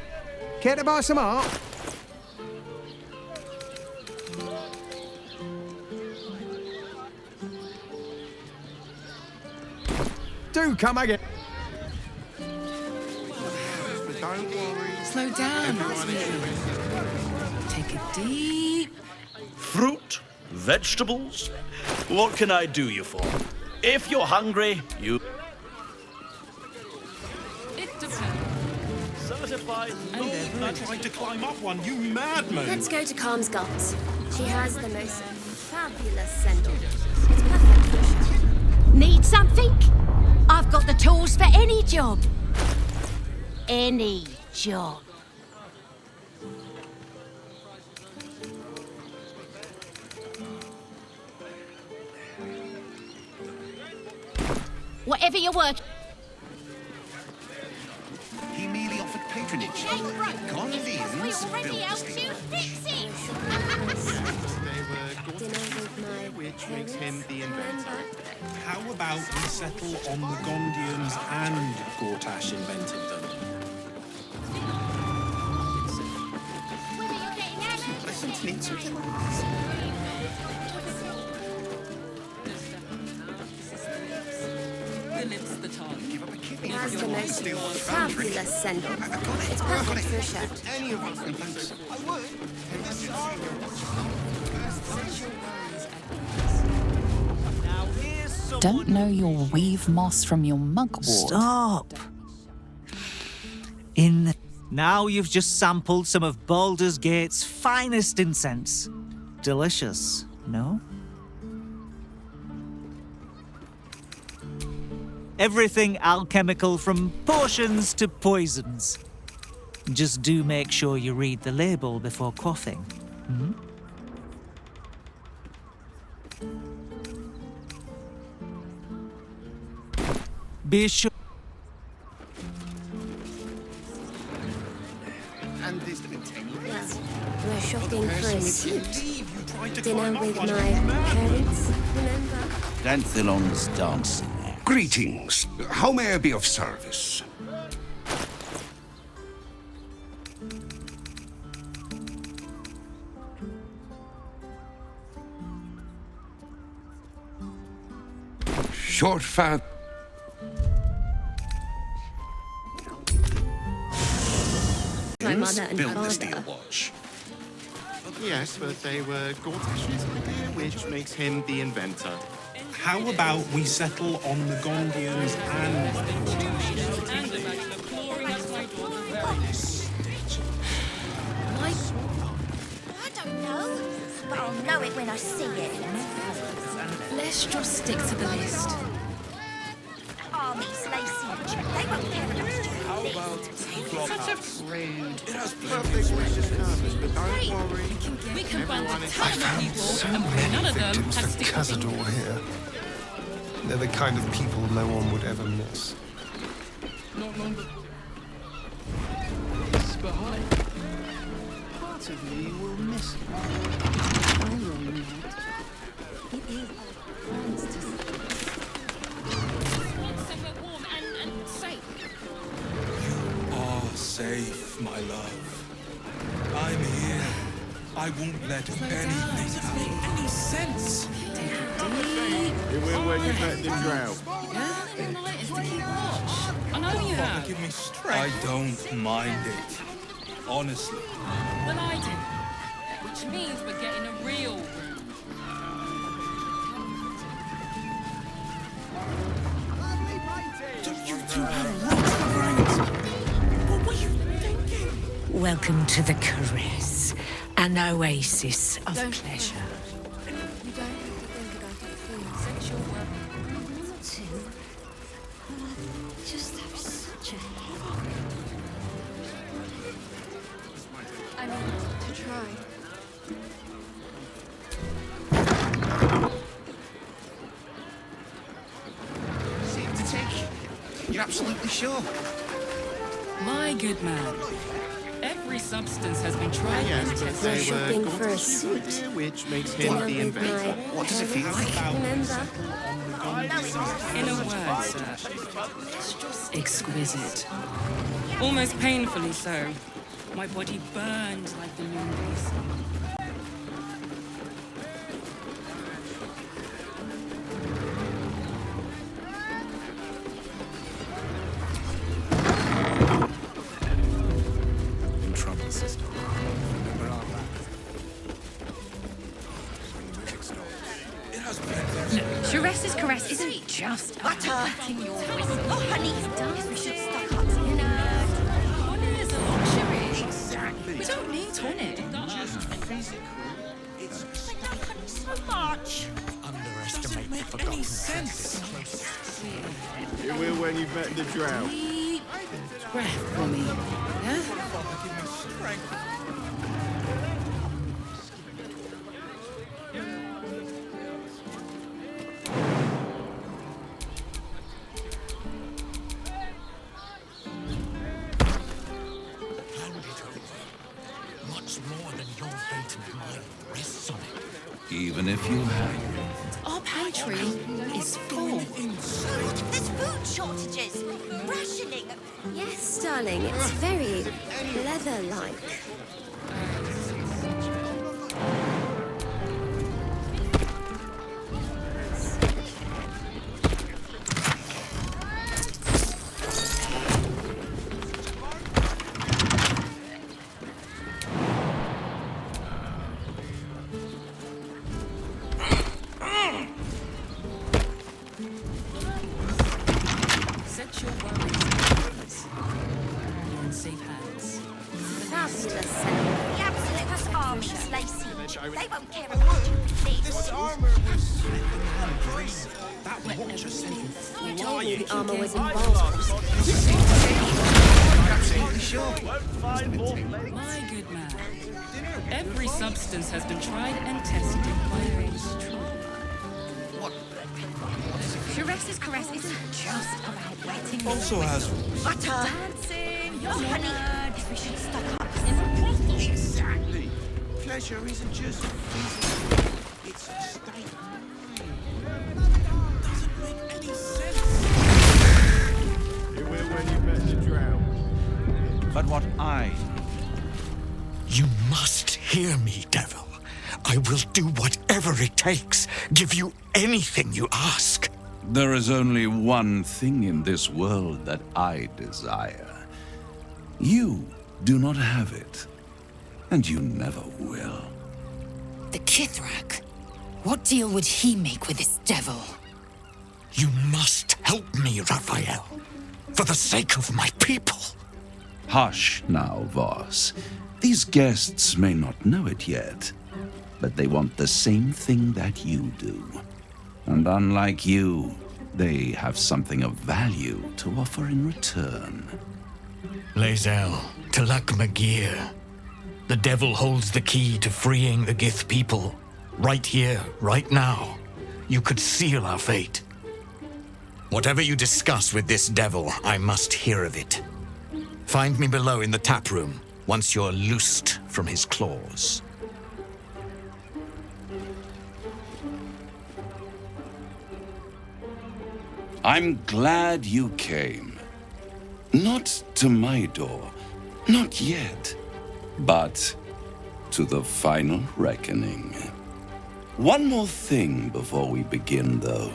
Care to buy some art? Do come again. Don't worry. Slow down, sweetie. Take a deep... Fruit, vegetables. What can I do you for? If you're hungry, you... It depends. Certified. No, trying to climb up one, you madman. Let's go to Calm's Gulls. She has the most fabulous sandal. It's perfect. Need something? I've got the tools for any job. Any job. Whatever you work. He merely offered patronage. Convenience already out to fix it. They were Gortash, which makes him the inventor. How about we settle on the Gondians and Gortash invented them? Listen to me. The lips, the tongue. Give up a kidney. It has the most fabulous sandal. It's perfect for a shirt. Any of us, thanks. I would. Don't know your weave moss from your mugwort. Stop! Now you've just sampled some of Baldur's Gate's finest incense. Delicious, no? Everything alchemical from potions to poisons. Just do make sure you read the label before quaffing. Hmm? Be sure. And there's the maintainment. We're shopping for a suit. Dinner with my parents, remember? Danthelon's dancing. Greetings. How may I be of service? Short fat. My mother and built the father. steel watch. Yes, but they were Gortash's idea, which makes him the inventor. How about we settle on the Gondians and I don't know, but I'll know it when I see it. Let's just stick to the list. Armies, Lacey, they won't care enough to Such a rude. It has perfect wishes nervous, but don't worry. We can band a ton of people, So and many none of them victims has for stick. Cazador here. They're the kind of people no one would ever miss. Not long behind. Part of me will miss it. I will not. It is plans to Somewhere warm and safe. Ah, safe, my love. I'm here. I won't let anything make any sense. You will when you've met the drought. I know you have. Give me strength. I don't mind it. Honestly. Well, I do. Which means we're getting a real room. You two have lots of brains. What were you thinking? Welcome to the caress, an oasis of pleasure. You don't have to think about it, please. Sexual work. I want to. I just have such a headache. I mean, to try. Seem to take. You're absolutely sure? My good man. Every substance has been tried and tested. They were shopping going for to a see what suit. they were, which makes him Dinner the with inventor. my What does it feel like? Remember? In a word, sir. Exquisite. Almost painfully so. My body burned like the moonbeams. In trouble, sister. Remember our back. Music stops. It has been. Sharess's caress isn't just Butter! Oh, honey, we should stock up. honey is a luxury. Exactly. We don't need honey. Just physical. It's So much. Underestimate the forgotten sense. You will when you've met the drought. Breath for me. Yeah? Hand it over. Much more than your fate and mine rests on it. Even if you had. Our pantry is full. There's food shortages. Rationing. Yes, darling, it's very leather-like. Set your worries at ease. You're in safe hands. Fabulous. The absolute army's lacy. They won't care about you. This armor was second-hand brace. That watcher sent you You told me the armor was in I Baldur. absolutely sure. My good man. Every substance has been tried and tested by race trauma. Sharess's caress isn't just about wetting your Also has Butter! dancing. Oh, honey, we should stock up. Exactly. Pleasure isn't just physical. It's a state of mind. Doesn't make any sense. You will when you met the drought. But what I. You must hear me, devil. I will do whatever it takes. Give you anything you ask. There is only one thing in this world that I desire. You do not have it, and you never will. The Kithrak. What deal would he make with this devil? You must help me, Raphael. For the sake of my people. Hush now, Voss. These guests may not know it yet, but they want the same thing that you do. And unlike you, they have something of value to offer in return. Lae'zel, Talak Magir. The devil holds the key to freeing the Gith people. Right here, right now. You could seal our fate. Whatever you discuss with this devil, I must hear of it. Find me below in the tap room, once you're loosed from his claws. I'm glad you came. Not to my door, not yet, but to the final reckoning. One more thing before we begin, though.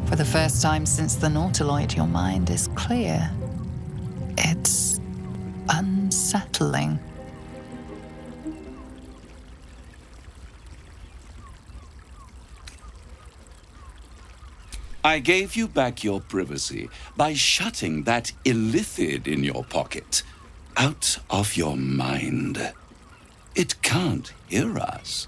For the first time since the Nautiloid, your mind is clear. It's unsettling. I gave you back your privacy by shutting that illithid in your pocket out of your mind. It can't hear us.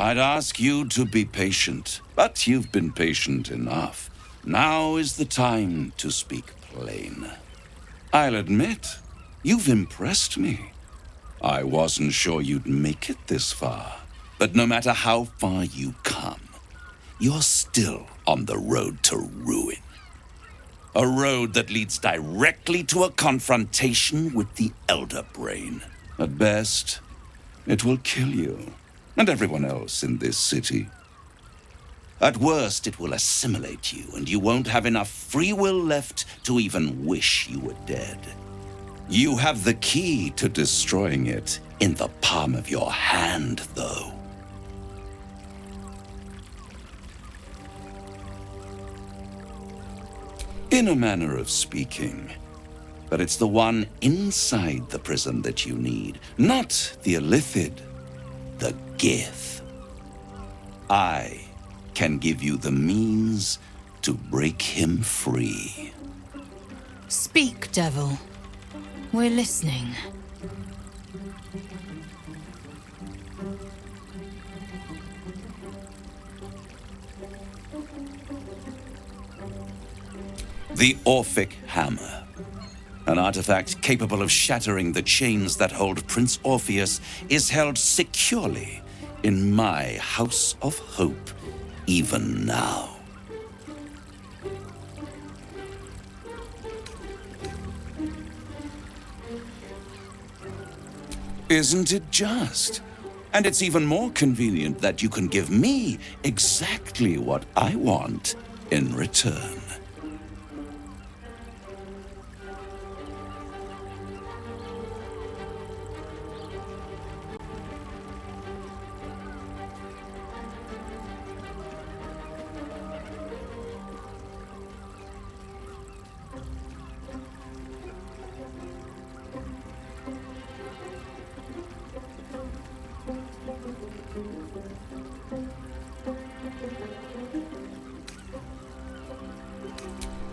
I'd ask you to be patient, but you've been patient enough. Now is the time to speak plain. I'll admit, you've impressed me. I wasn't sure you'd make it this far, but no matter how far you come, you're still on the road to ruin. A road that leads directly to a confrontation with the Elder Brain. At best, it will kill you and everyone else in this city. At worst, it will assimilate you, and you won't have enough free will left to even wish you were dead. You have the key to destroying it in the palm of your hand, though. In a manner of speaking. But it's the one inside the prison that you need, not the illithid, the Gith. I can give you the means to break him free. Speak, devil. We're listening. The Orphic Hammer. An artifact capable of shattering the chains that hold Prince Orpheus is held securely in my House of Hope, even now. Isn't it just? And it's even more convenient that you can give me exactly what I want in return.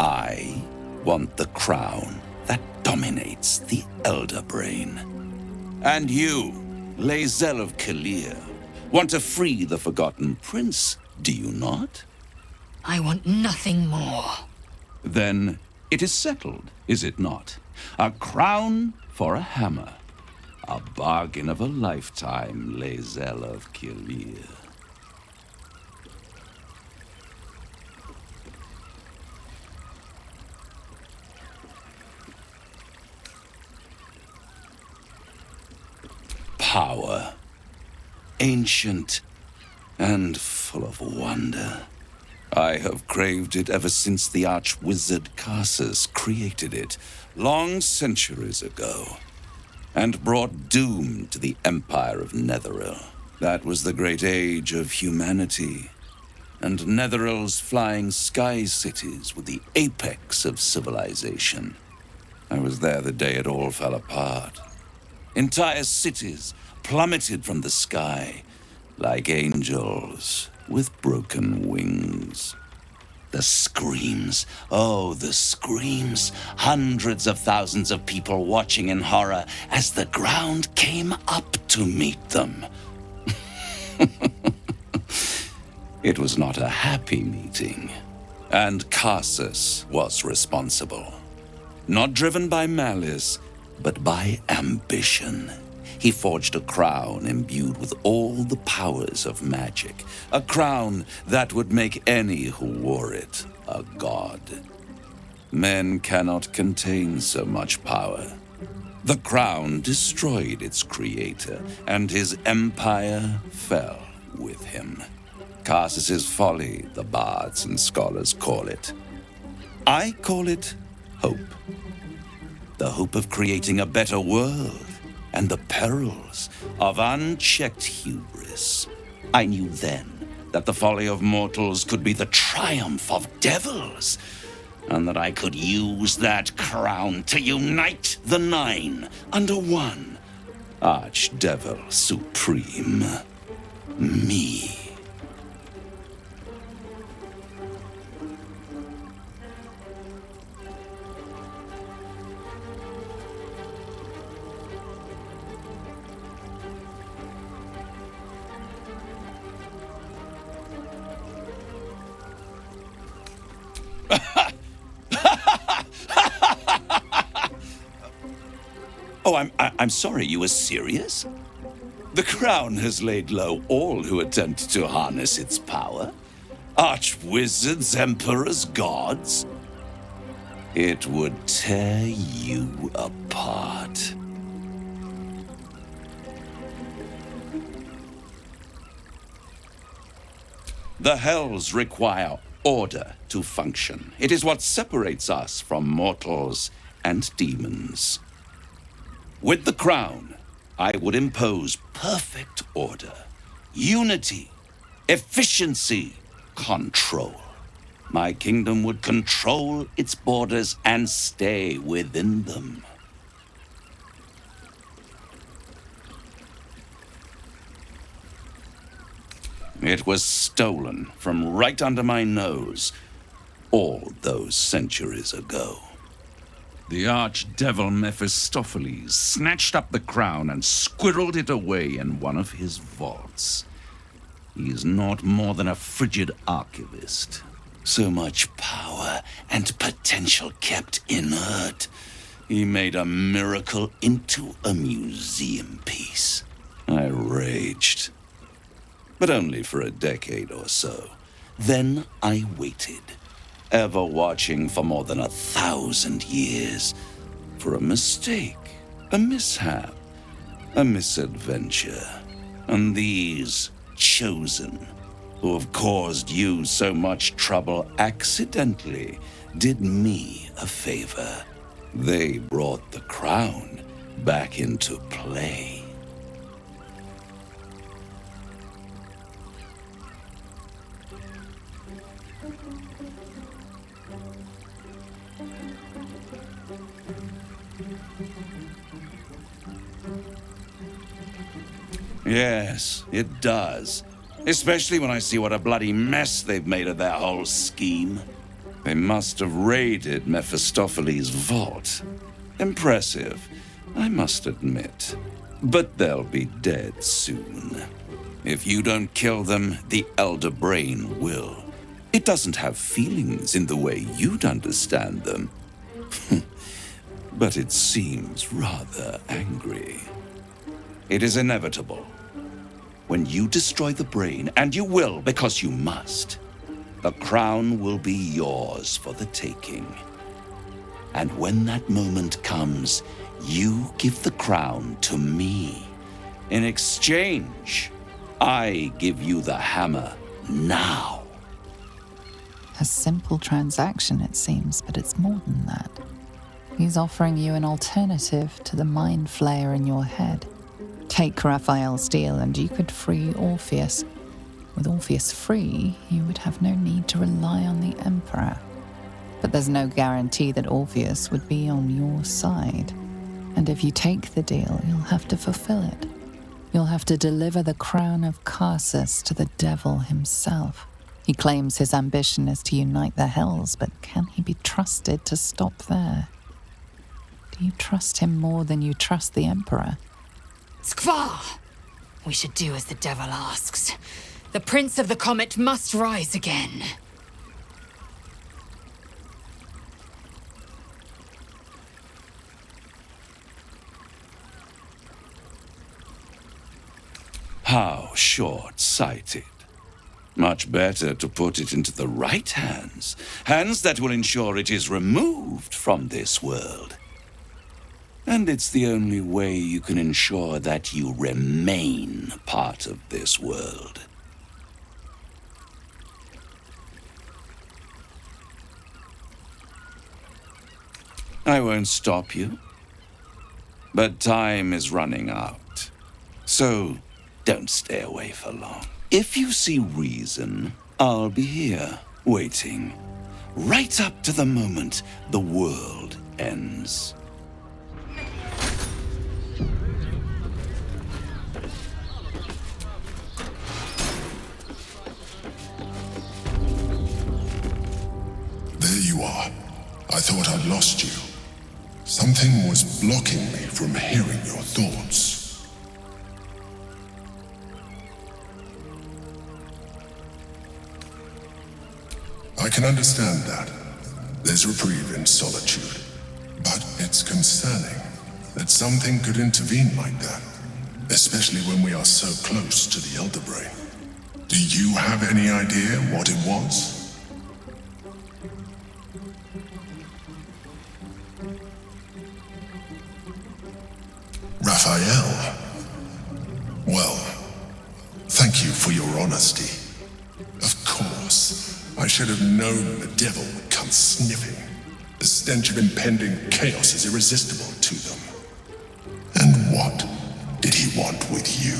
I want the crown that dominates the Elder Brain. And you, Lae'zel of Kalir, want to free the Forgotten Prince, do you not? I want nothing more. Then it is settled, is it not? A crown for a hammer. A bargain of a lifetime, Lae'zel of Kalir. Power, ancient and full of wonder. I have craved it ever since the arch-wizard Karsus created it, long centuries ago, and brought doom to the Empire of Netheril. That was the great age of humanity, and Netheril's flying sky cities were the apex of civilization. I was there the day it all fell apart. Entire cities plummeted from the sky like angels with broken wings. The screams, oh, the screams. Hundreds of thousands of people watching in horror as the ground came up to meet them. It was not a happy meeting, and Karsus was responsible. Not driven by malice, but by ambition. He forged a crown imbued with all the powers of magic. A crown that would make any who wore it a god. Men cannot contain so much power. The crown destroyed its creator, and his empire fell with him. Karsus's folly, the bards and scholars call it. I call it hope. The hope of creating a better world, and the perils of unchecked hubris. I knew then that the folly of mortals could be the triumph of devils, and that I could use that crown to unite the Nine under one Archdevil Supreme. Me. Oh, I'm sorry, you were serious? The crown has laid low all who attempt to harness its power. Archwizards, emperors, gods. It would tear you apart. The Hells require order to function. It is what separates us from mortals and demons. With the crown, I would impose perfect order, unity, efficiency, control. My kingdom would control its borders and stay within them. It was stolen from right under my nose all those centuries ago. The archdevil Mephistopheles snatched up the crown and squirreled it away in one of his vaults. He is not more than a frigid archivist. So much power and potential kept inert. He made a miracle into a museum piece. I raged. But only for a decade or so. Then I waited, ever watching for more than 1,000 years, for a mistake, a mishap, a misadventure. And these chosen, who have caused you so much trouble accidentally, did me a favor. They brought the crown back into play. Yes, it does. Especially when I see what a bloody mess they've made of their whole scheme. They must have raided Mephistopheles' vault. Impressive, I must admit. But they'll be dead soon. If you don't kill them, the Elder Brain will. It doesn't have feelings in the way you'd understand them. But it seems rather angry. It is inevitable. When you destroy the brain, and you will because you must, the crown will be yours for the taking. And when that moment comes, you give the crown to me. In exchange, I give you the hammer now. A simple transaction, it seems, but it's more than that. He's offering you an alternative to the mind flayer in your head. Take Raphael's deal and you could free Orpheus. With Orpheus free, you would have no need to rely on the Emperor. But there's no guarantee that Orpheus would be on your side. And if you take the deal, you'll have to fulfill it. You'll have to deliver the crown of Karsus to the devil himself. He claims his ambition is to unite the Hells, but can he be trusted to stop there? Do you trust him more than you trust the Emperor? Skvar! We should do as the devil asks. The Prince of the Comet must rise again. How short-sighted. Much better to put it into the right hands. Hands that will ensure it is removed from this world. And it's the only way you can ensure that you remain part of this world. I won't stop you. But time is running out. So don't stay away for long. If you see reason, I'll be here, waiting. Right up to the moment the world ends. There you are. I thought I'd lost you. Something was blocking me from hearing your thoughts. I can understand that. There's reprieve in solitude. But it's concerning that something could intervene like that, especially when we are so close to the Elder Brain. Do you have any idea what it was? Raphael. Well, thank you for your honesty. Of course, I should have known the devil would come sniffing. The stench of impending chaos is irresistible to them. And what did he want with you?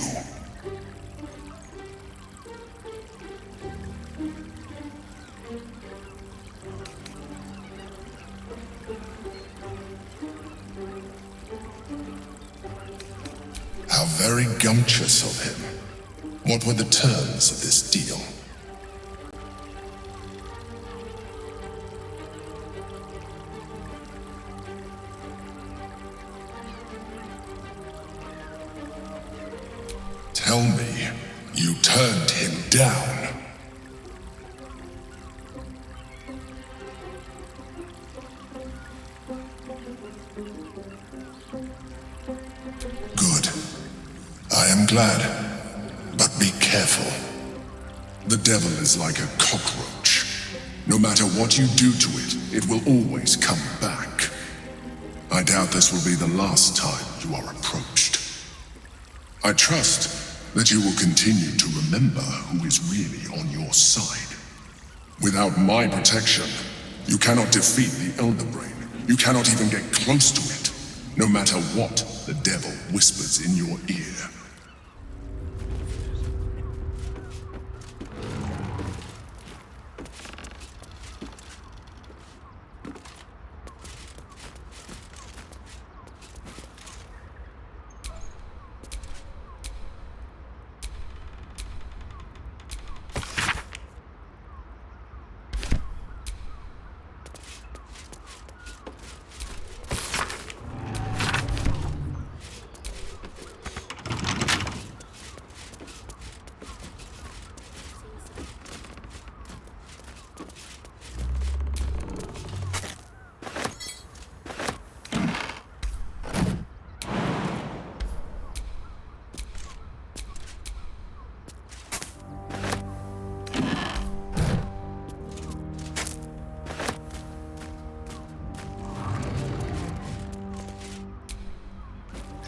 How very gumptious of him. What were the terms of this deal? Tell me, you turned him down. Good. I am glad. But be careful. The devil is like a cockroach. No matter what you do to it, it will always come back. I doubt this will be the last time you are approached. I trust that you will continue to remember who is really on your side. Without my protection, you cannot defeat the Elder Brain. You cannot even get close to it, no matter what the devil whispers in your ear.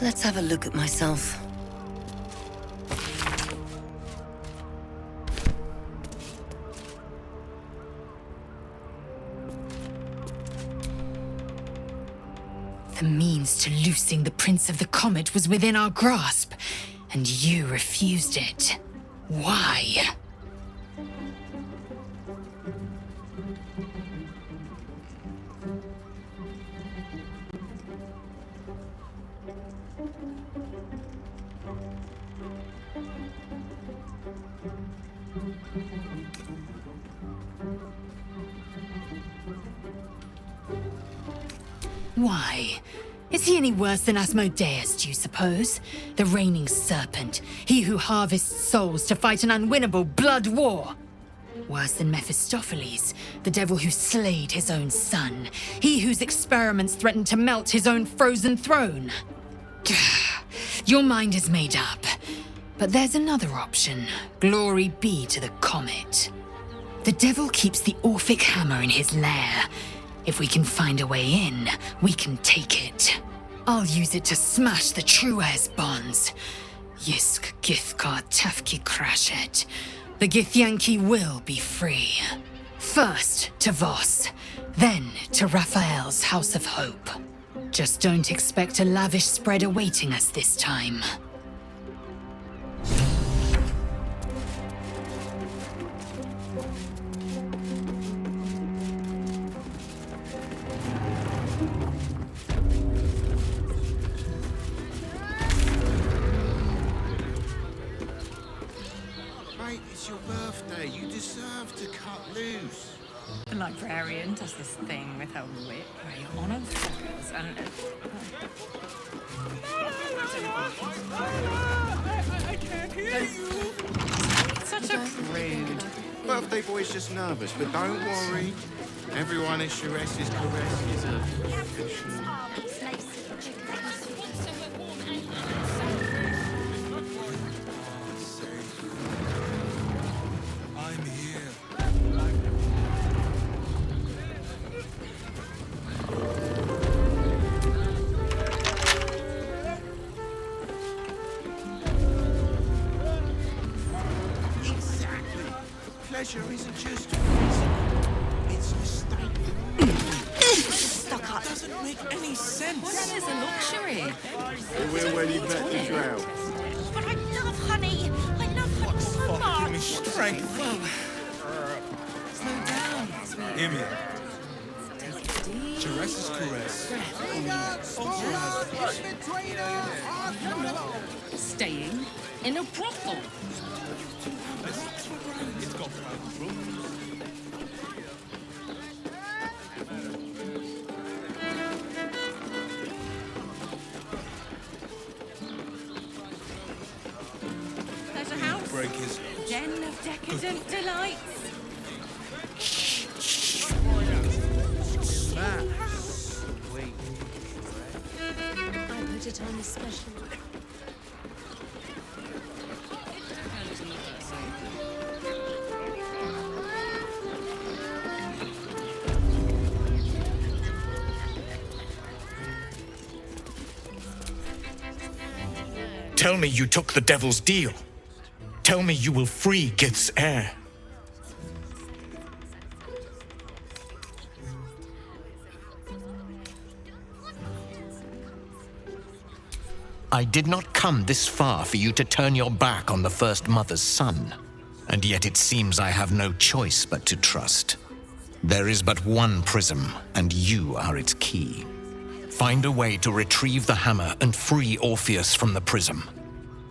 Let's have a look at myself. The means to loosing the Prince of the Comet was within our grasp, and you refused it. Why? Why? Is he any worse than Asmodeus, do you suppose? The reigning serpent, he who harvests souls to fight an unwinnable blood war? Worse than Mephistopheles, the devil who slayed his own son, he whose experiments threatened to melt his own frozen throne? Your mind is made up. But there's another option. Glory be to the comet. The devil keeps the Orphic hammer in his lair. If we can find a way in, we can take it. I'll use it to smash the true heirs' bonds. Yisk Githkar Tafki Crashet. The Githyanki will be free. First to Voss, then to Raphael's House of Hope. Just don't expect a lavish spread awaiting us this time. It's your birthday. You deserve to cut loose. The librarian does this thing with her whip where you honour figures and... I can't hear you! Such a prude. Birthday boy's just nervous, but don't worry. Everyone at Sharess's caress is a professional. I'm here. Exactly. Pleasure isn't just physical, it's a state of mind. Stuck up. Doesn't make any sense. Well, that is a luxury. You will when you met the drought. But I love honey. I love honey so Give me much. strength. Slow down, sweetie. Hear me. Take it deep. Sharess's caress. Also has Staying in a brothel. It's got rules. Pleasure house. Breakers. Den of decadent delights. I put it on especially. Tell me you took the devil's deal. Tell me you will free Gith's heir. I did not come this far for you to turn your back on the First Mother's son. And yet it seems I have no choice but to trust. There is but one prism, and you are its key. Find a way to retrieve the hammer and free Orpheus from the prism.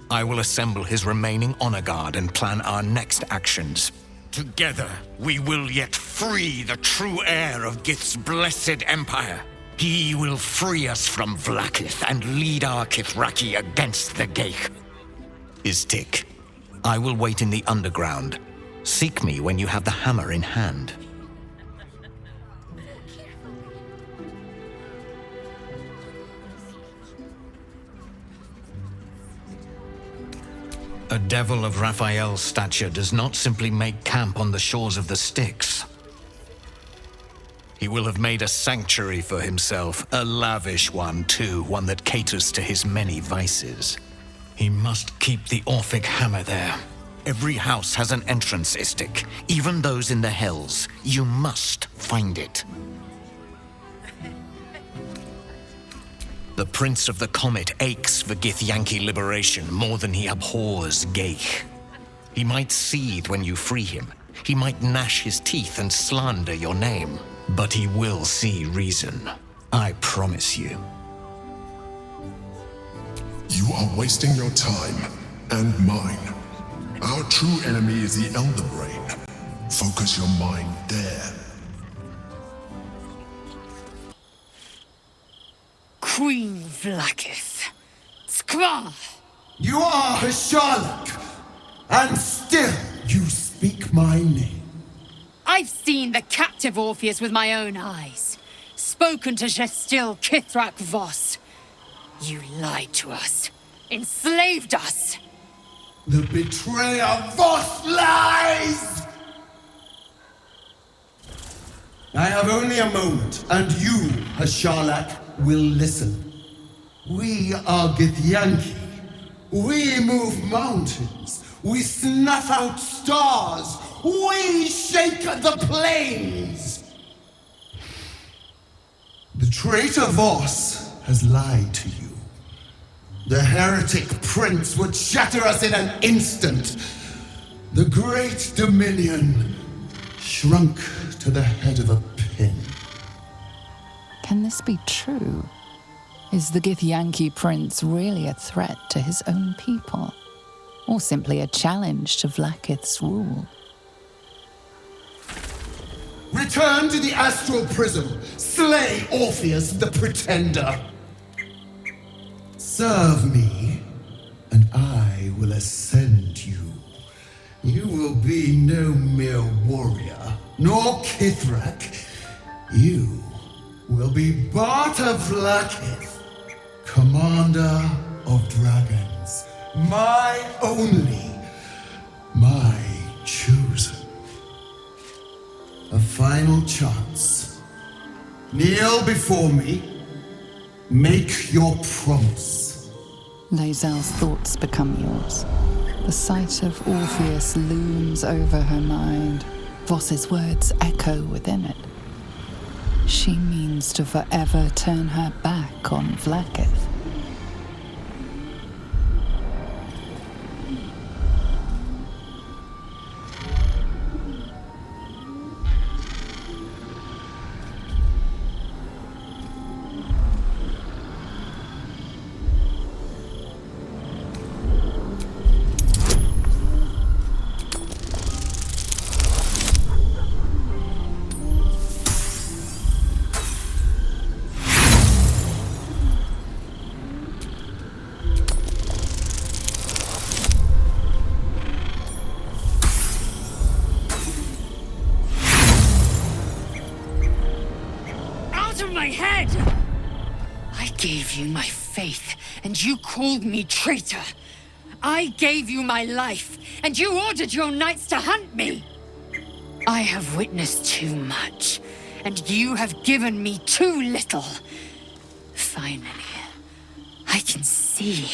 I will assemble his remaining honor guard and plan our next actions. Together, we will yet free the true heir of Gith's blessed empire. He will free us from Vlaakith and lead our Kithraki against the Geich. Istik, I will wait in the underground. Seek me when you have the hammer in hand. A devil of Raphael's stature does not simply make camp on the shores of the Styx. He will have made a sanctuary for himself, a lavish one too, one that caters to his many vices. He must keep the Orphic hammer there. Every house has an entrance, Istik, even those in the hells. You must find it. The Prince of the Comet aches for Githyanki liberation more than he abhors Geich. He might seethe when you free him. He might gnash his teeth and slander your name. But he will see reason. I promise you. You are wasting your time, and mine. Our true enemy is the Elder Brain. Focus your mind there. Queen Vlaakith. Skra! You are Hasharlak, and still you speak my name. I've seen the captive Orpheus with my own eyes. Spoken to Gestil Kithrak Voss. You lied to us. Enslaved us. The betrayer Voss lies! I have only a moment, and you, Hasharlak, will listen. We are Githyanki. We move mountains. We snuff out stars. We shake the plains. The traitor Voss has lied to you. The heretic prince would shatter us in an instant. The great dominion shrunk to the head of a pin. Can this be true? Is the Githyanki prince really a threat to his own people? Or simply a challenge to Vlaakith's rule? Return to the astral prism. Slay Orpheus the Pretender. Serve me, and I will ascend you. You will be no mere warrior, nor Kithrak. You will be Barta Vlaakith, commander of dragons, my only, my chosen. A final chance. Kneel before me. Make your promise. Lae'zel's thoughts become yours. The sight of Orpheus looms over her mind. Voss's words echo within it. She means to forever turn her back on Vlaakith. My faith, and you called me traitor. I gave you my life, and you ordered your knights to hunt me. I have witnessed too much, and you have given me too little. Finally, I can see.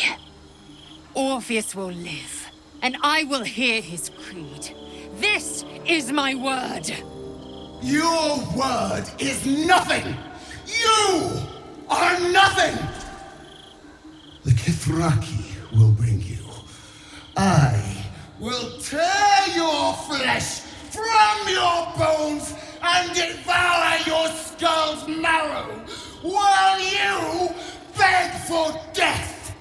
Orpheus will live, and I will hear his creed. This is my word. Your word is nothing! You are nothing! The Kithraki will bring you. I will tear your flesh from your bones and devour your skull's marrow while you beg for death.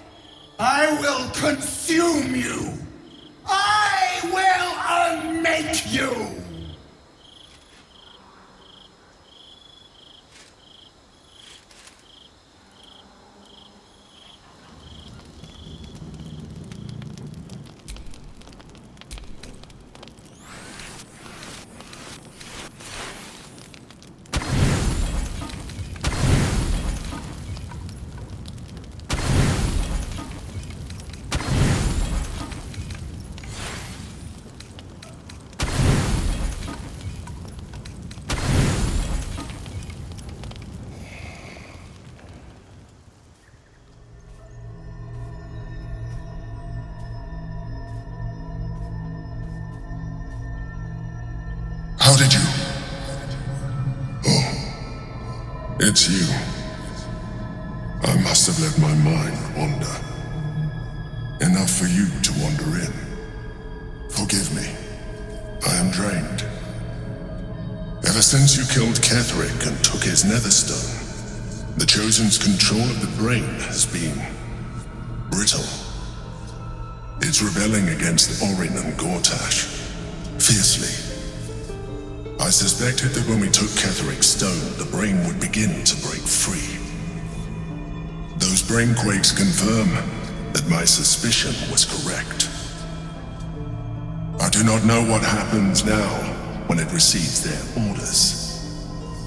I will consume you. I will unmake you. How did you? Oh, it's you. I must have let my mind wander. Enough for you to wander in. Forgive me. I am drained. Ever since you killed Ketheric and took his netherstone, the Chosen's control of the brain has been brittle. It's rebelling against Orin and Gortash, fiercely. I suspected that when we took Ketheric's stone, the brain would begin to break free. Those brain quakes confirm that my suspicion was correct. I do not know what happens now when it receives their orders,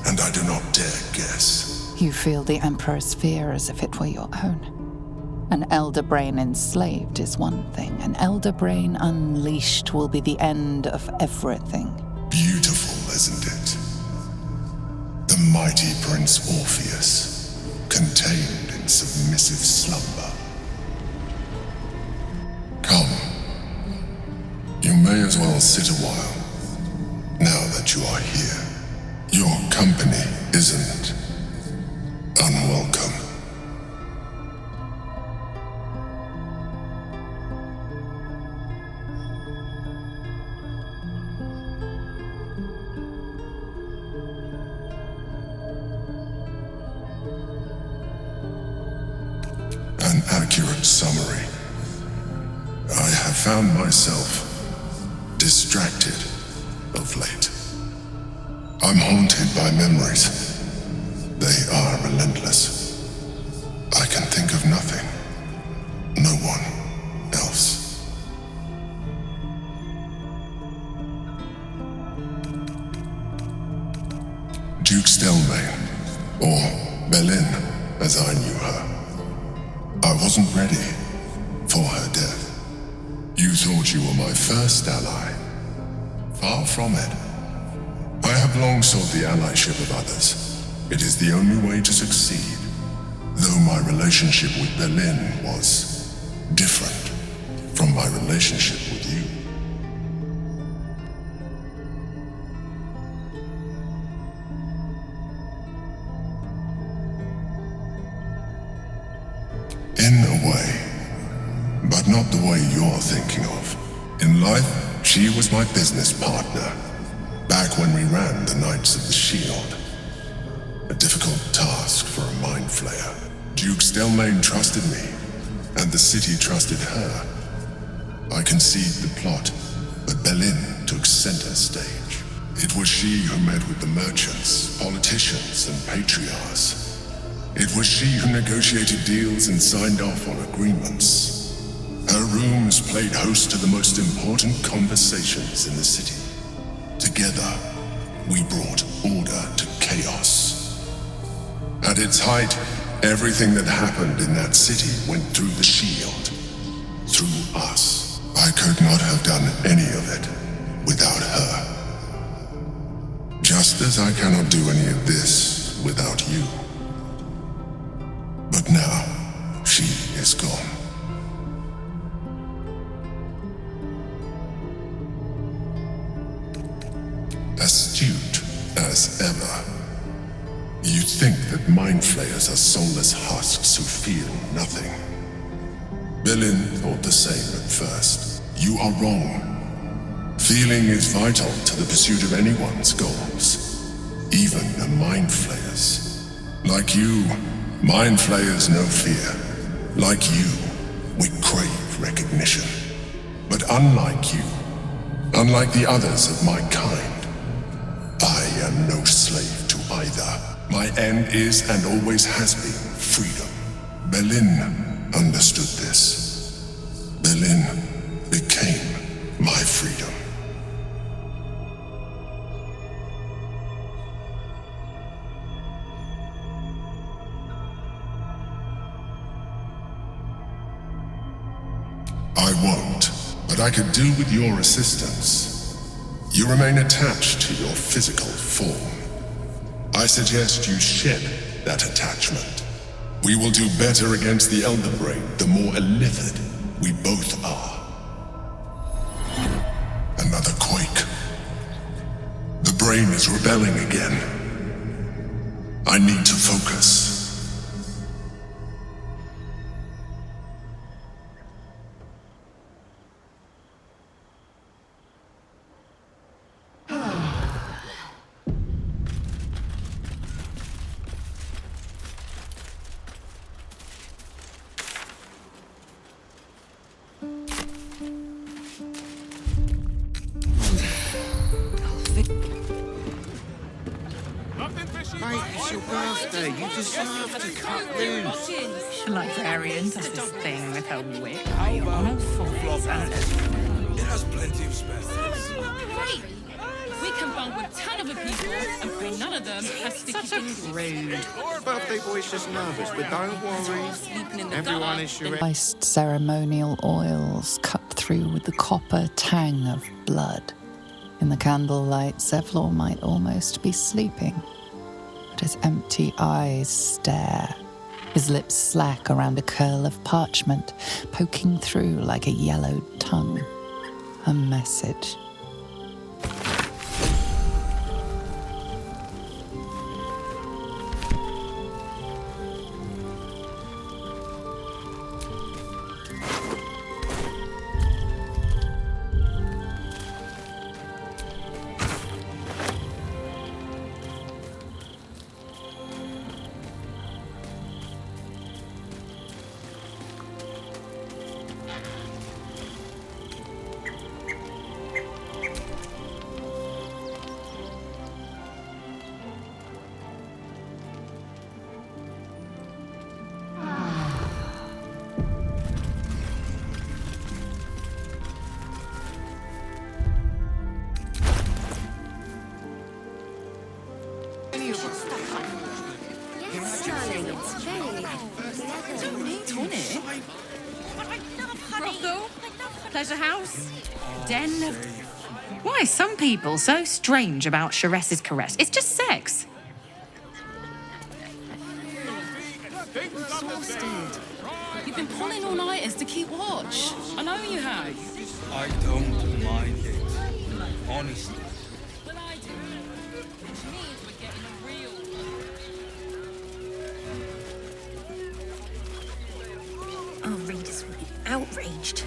and I do not dare guess. You feel the Emperor's fear as if it were your own. An elder brain enslaved is one thing. An elder brain unleashed will be the end of everything. Beautiful, isn't it? The mighty Prince Orpheus, contained in submissive slumber. Come. You may as well sit a while, now that you are here. Your company isn't unwelcome. An accurate summary. I have found myself distracted of late. I'm haunted by memories. They are relentless. I can think of nothing. No one else. Duke Stelmane, or Belin, as I knew her. I wasn't ready for her death. You thought you were my first ally. Far from it. I have long sought the allyship of others. It is the only way to succeed, though my relationship with Belin was different from my relationship with you. In a way, but not the way you're thinking of. In life, she was my business partner, back when we ran the Knights of the Shield. A difficult task for a mind flayer. Duke Stelmane trusted me, and the city trusted her. I conceived the plot, but Belin took center stage. It was she who met with the merchants, politicians, and patriarchs. It was she who negotiated deals and signed off on agreements. Her rooms played host to the most important conversations in the city. Together, we brought order to chaos. At its height, everything that happened in that city went through the shield. Through us. I could not have done any of it without her. Just as I cannot do any of this without you. But now, she is gone. Astute as ever. You think that mind flayers are soulless husks who feel nothing. Belin thought the same at first. You are wrong. Feeling is vital to the pursuit of anyone's goals, even the mind flayers. Like you, mind flayers know fear. Like you, we crave recognition. But unlike you, unlike the others of my kind, I am no slave to either. My end is and always has been freedom. Belin understood this. Belin became my freedom. I won't, but I could do with your assistance. You remain attached to your physical form. I suggest you shed that attachment. We will do better against the Elder Brain the more illithid we both are. Another quake. The brain is rebelling again. I need to focus. Mate, it's your birthday. You deserve to cut loose. Larian does this thing with her whip. Are you on all fours? It has plenty of space. Great! We can bond with 10 other people and pray none of them have sticky things. Rude. Birthday boy's just nervous, but don't worry. Everyone is your... Spiced ceremonial oils cut through with the copper tang of blood. In the candlelight, Zevlor might almost be sleeping. But his empty eyes stare, his lips slack around a curl of parchment, poking through like a yellowed tongue. A message. any of us. Yes, darling, it's very Don't need honey. Brothel, pleasure house, den. Why are some people so strange about Sharess's caress? It's just sex. exhausted. You've been pulling all-nighters to keep watch. I know you have. I don't mind it. Honestly. Well, I do. Which means we're getting a real Our readers will be outraged.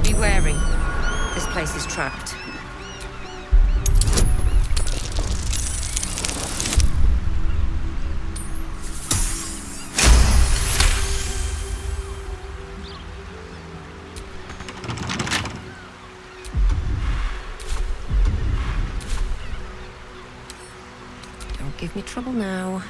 Be wary. This place is trapped. Don't give me trouble now.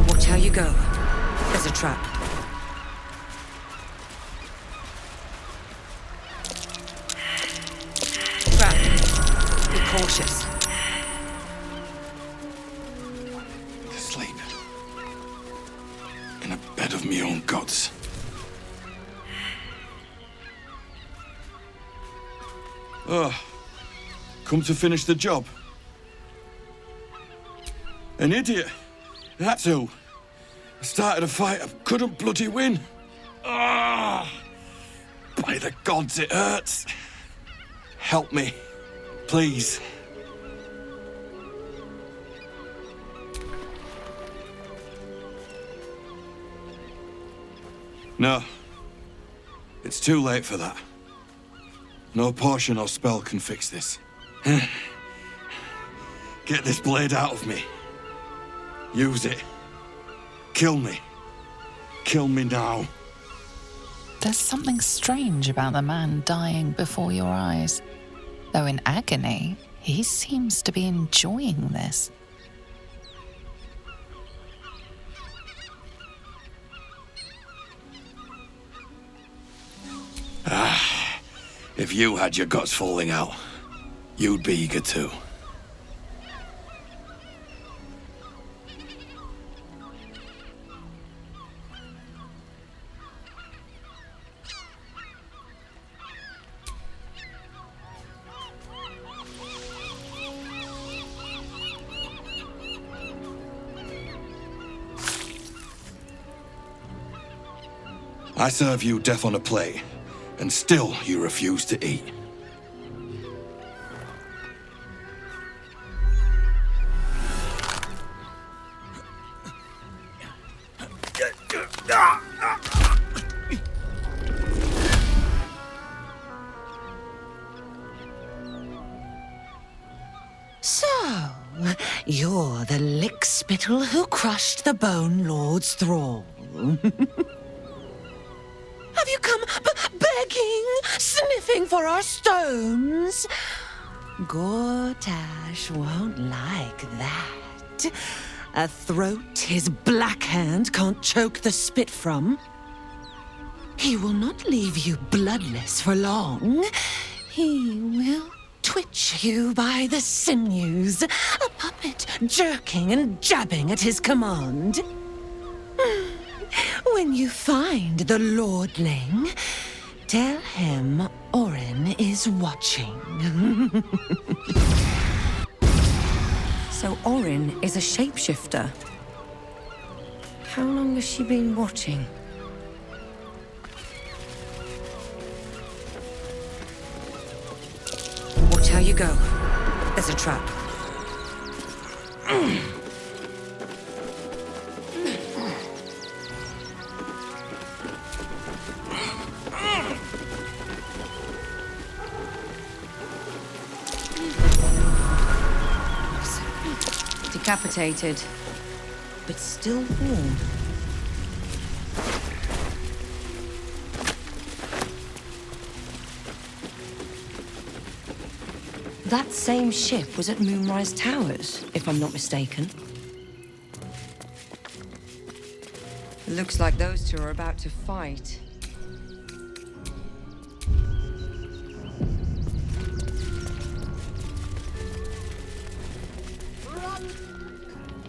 Watch how you go. There's a trap. Trap. Be cautious. To sleep. In a bed of my own guts. Oh. Come to finish the job. An idiot. That's who. I started a fight I couldn't bloody win. Ah! By the gods, it hurts. Help me, please. No. It's too late for that. No potion or spell can fix this. Get this blade out of me. Use it. Kill me. Kill me now. There's something strange about the man dying before your eyes. Though in agony, he seems to be enjoying this. If you had your guts falling out, you'd be eager too. I serve you death on a plate, and still you refuse to eat. So, you're the lickspittle who crushed the Bone Lord's thrall. Have you come begging, sniffing for our stones? Gortash won't like that. A throat his black hand can't choke the spit from. He will not leave you bloodless for long. He will twitch you by the sinews, a puppet jerking and jabbing at his command. When you find the lordling, tell him Orin is watching. So Orin is a shapeshifter. How long has she been watching? Watch how you go. There's a trap. Decapitated, but still warm. That same ship was at Moonrise Towers, if I'm not mistaken. It looks like those two are about to fight.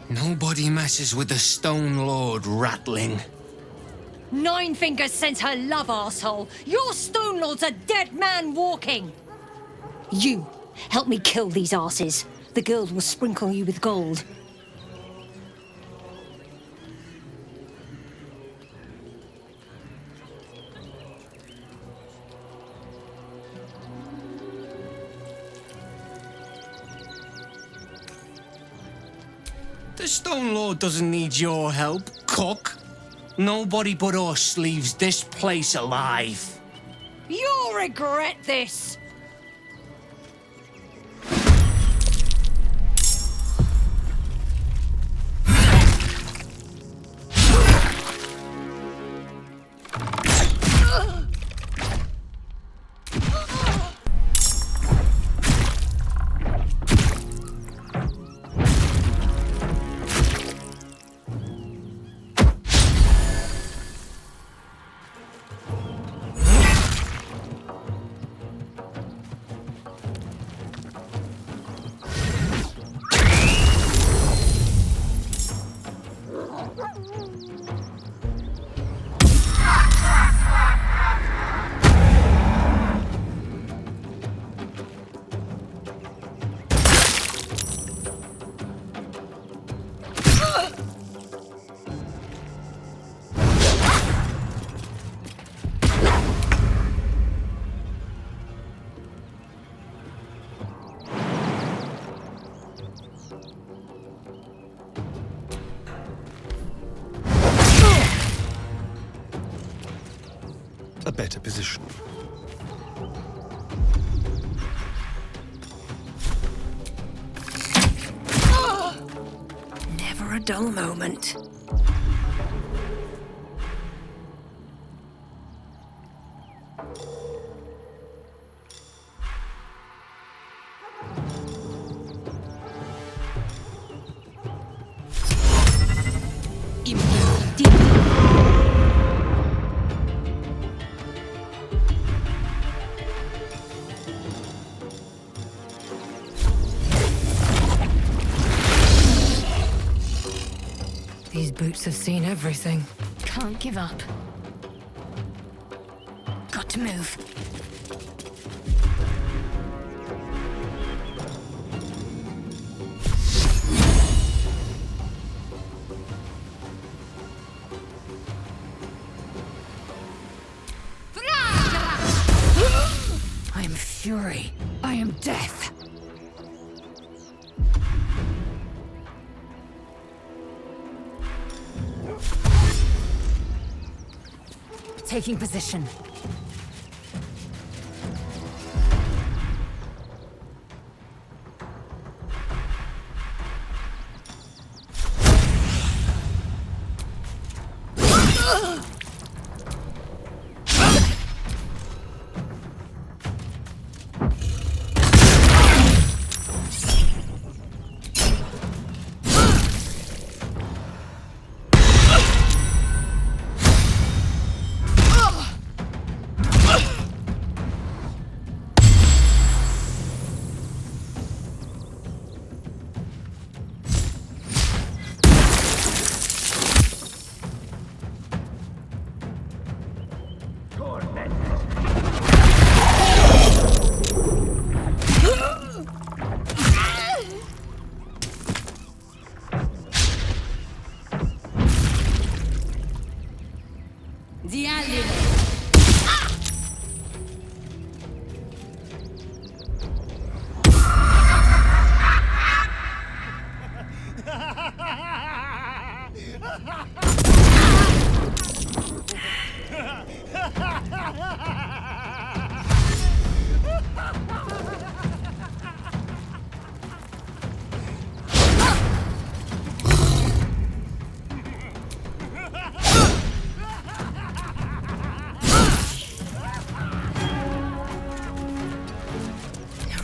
Nobody messes with the Stone Lord, Ratling. Nine Fingers sent her love, arsehole. Your Stone Lord's a dead man walking. You, help me kill these arses. The girls will sprinkle you with gold. The Stone Lord doesn't need your help, cook. Nobody but us leaves this place alive. You'll regret this. A better position. Never a dull moment. These boots have seen everything. Can't give up. Got to move. I am fury. I am death. Taking position.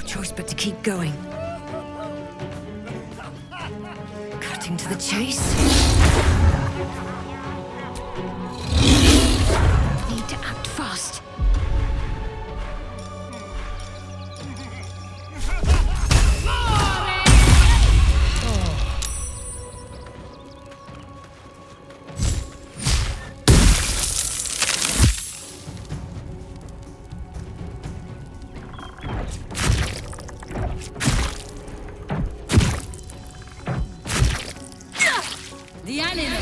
choice but to keep going. Cutting to the chase. Need to act fast. The animal.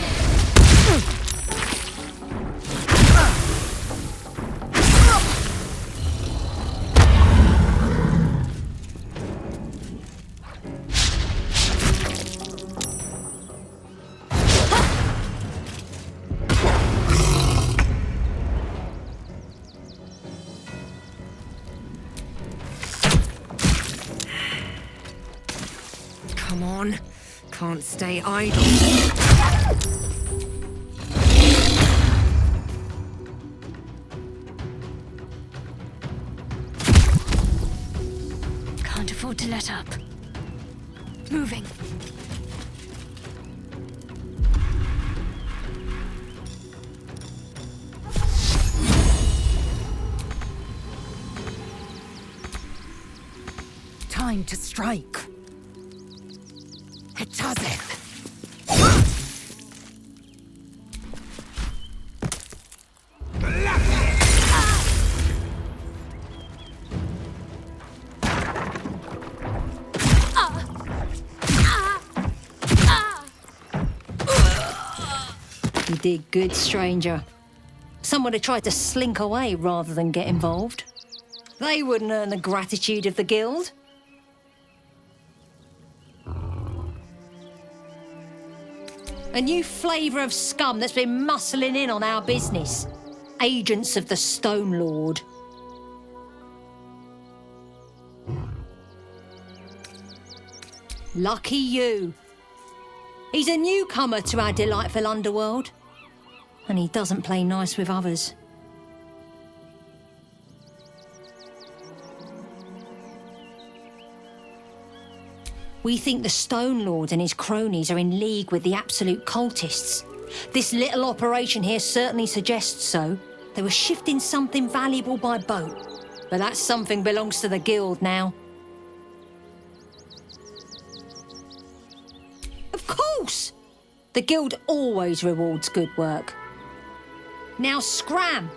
Come on. Can't stay idle. Can't afford to let up. Moving. Time to strike. It does it. You did good, stranger. Someone had tried to slink away rather than get involved. They wouldn't earn the gratitude of the guild. A new flavour of scum that's been muscling in on our business. Agents of the Stone Lord. Lucky you. He's a newcomer to our delightful underworld. And he doesn't play nice with others. We think the Stone Lord and his cronies are in league with the absolute cultists. This little operation here certainly suggests so. They were shifting something valuable by boat. But that something belongs to the guild now. Of course! The guild always rewards good work. Now scram!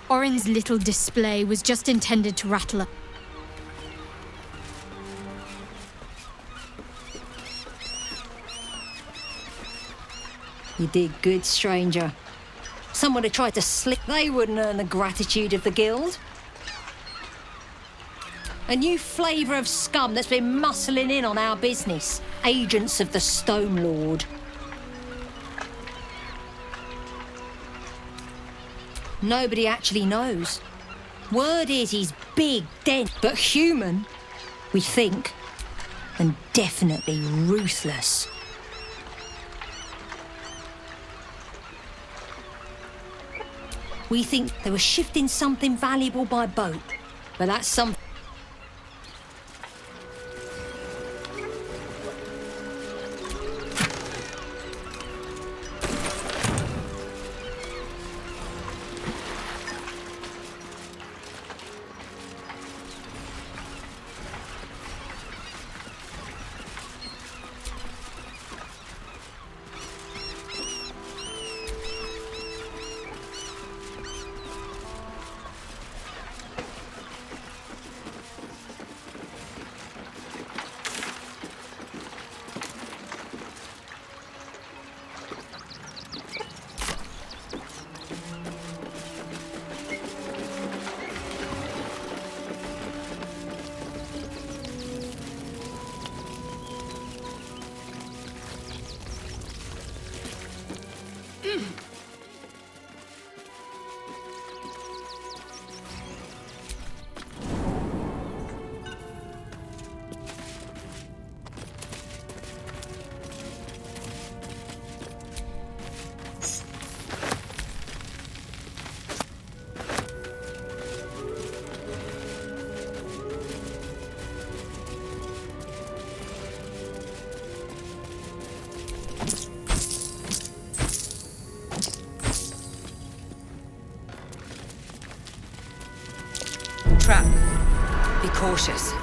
Orin's little display was just intended to rattle up. You did good, stranger. Someone had tried to slip. They wouldn't earn the gratitude of the guild. A new flavour of scum that's been muscling in on our business. Agents of the Stone Lord. Nobody actually knows. Word is he's big, dead, but human, we think, and definitely ruthless. We think they were shifting something valuable by boat, but that's something. trap. Be cautious.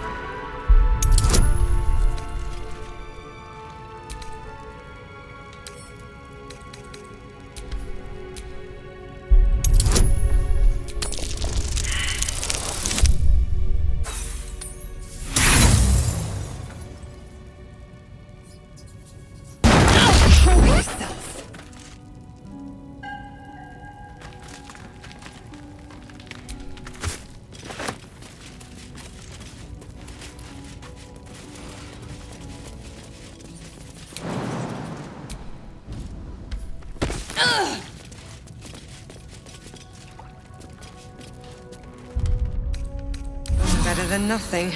Better than nothing.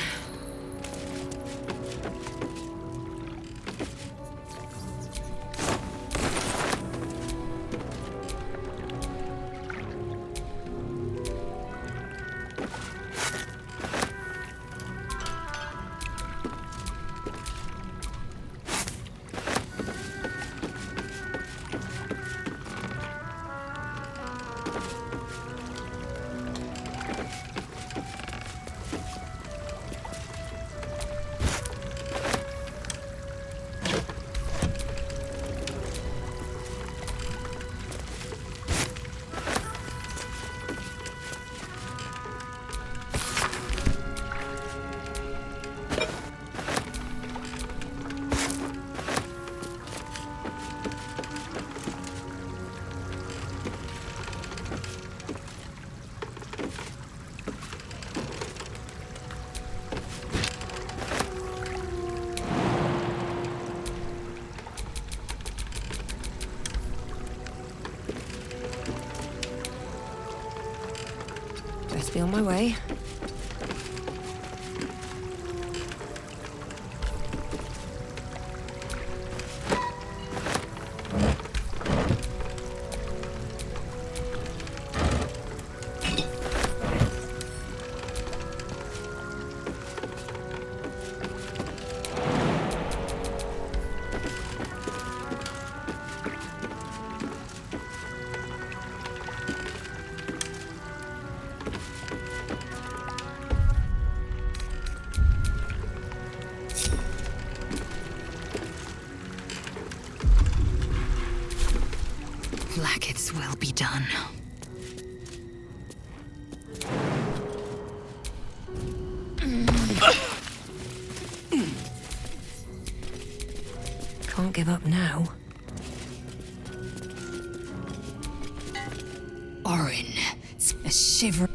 Best be on my way. Blackets will be done. Can't give up now. Orin, a shiver.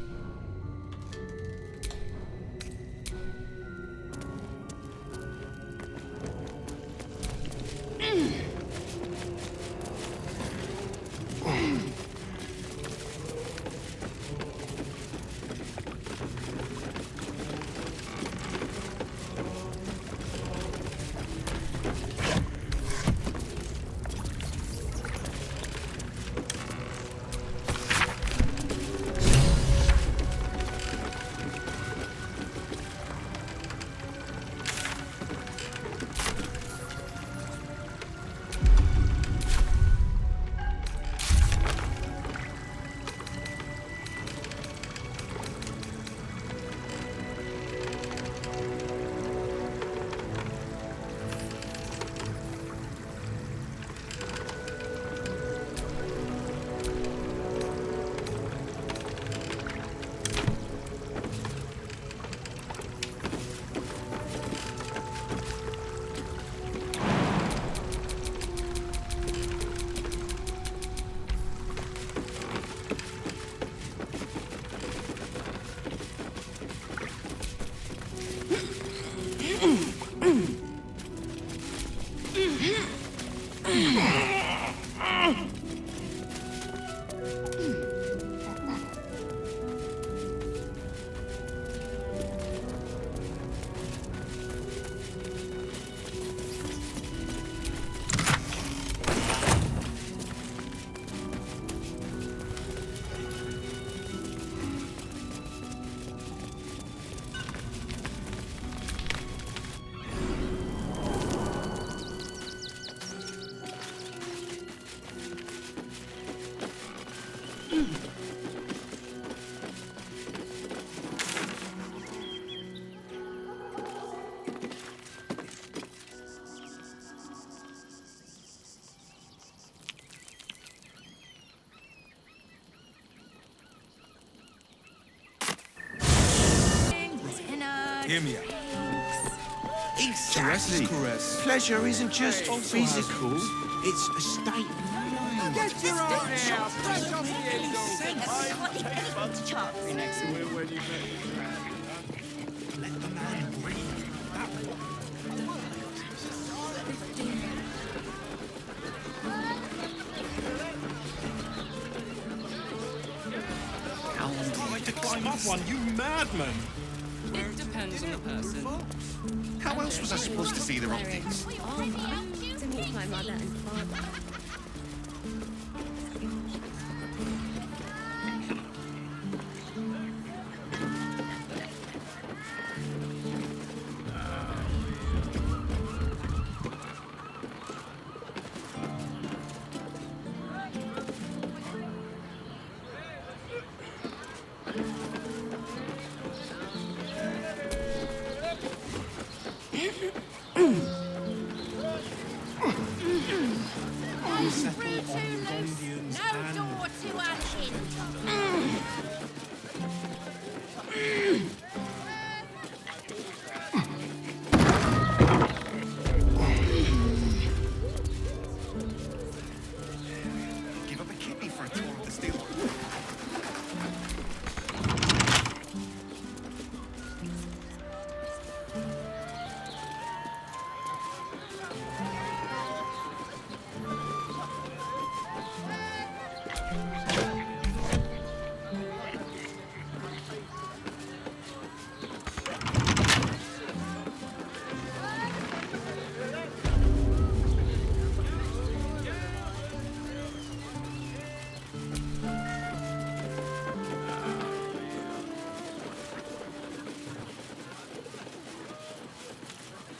Hear me out. Exactly. Pleasure isn't just physical, it's a state of mind. Get your own now. Fresh off the end Let the man breathe. Trying to climb up one, you madman! It depends on the person. How else was I supposed to see the optics? To meet my mother and father. Give up a kidney for a tour of the steel.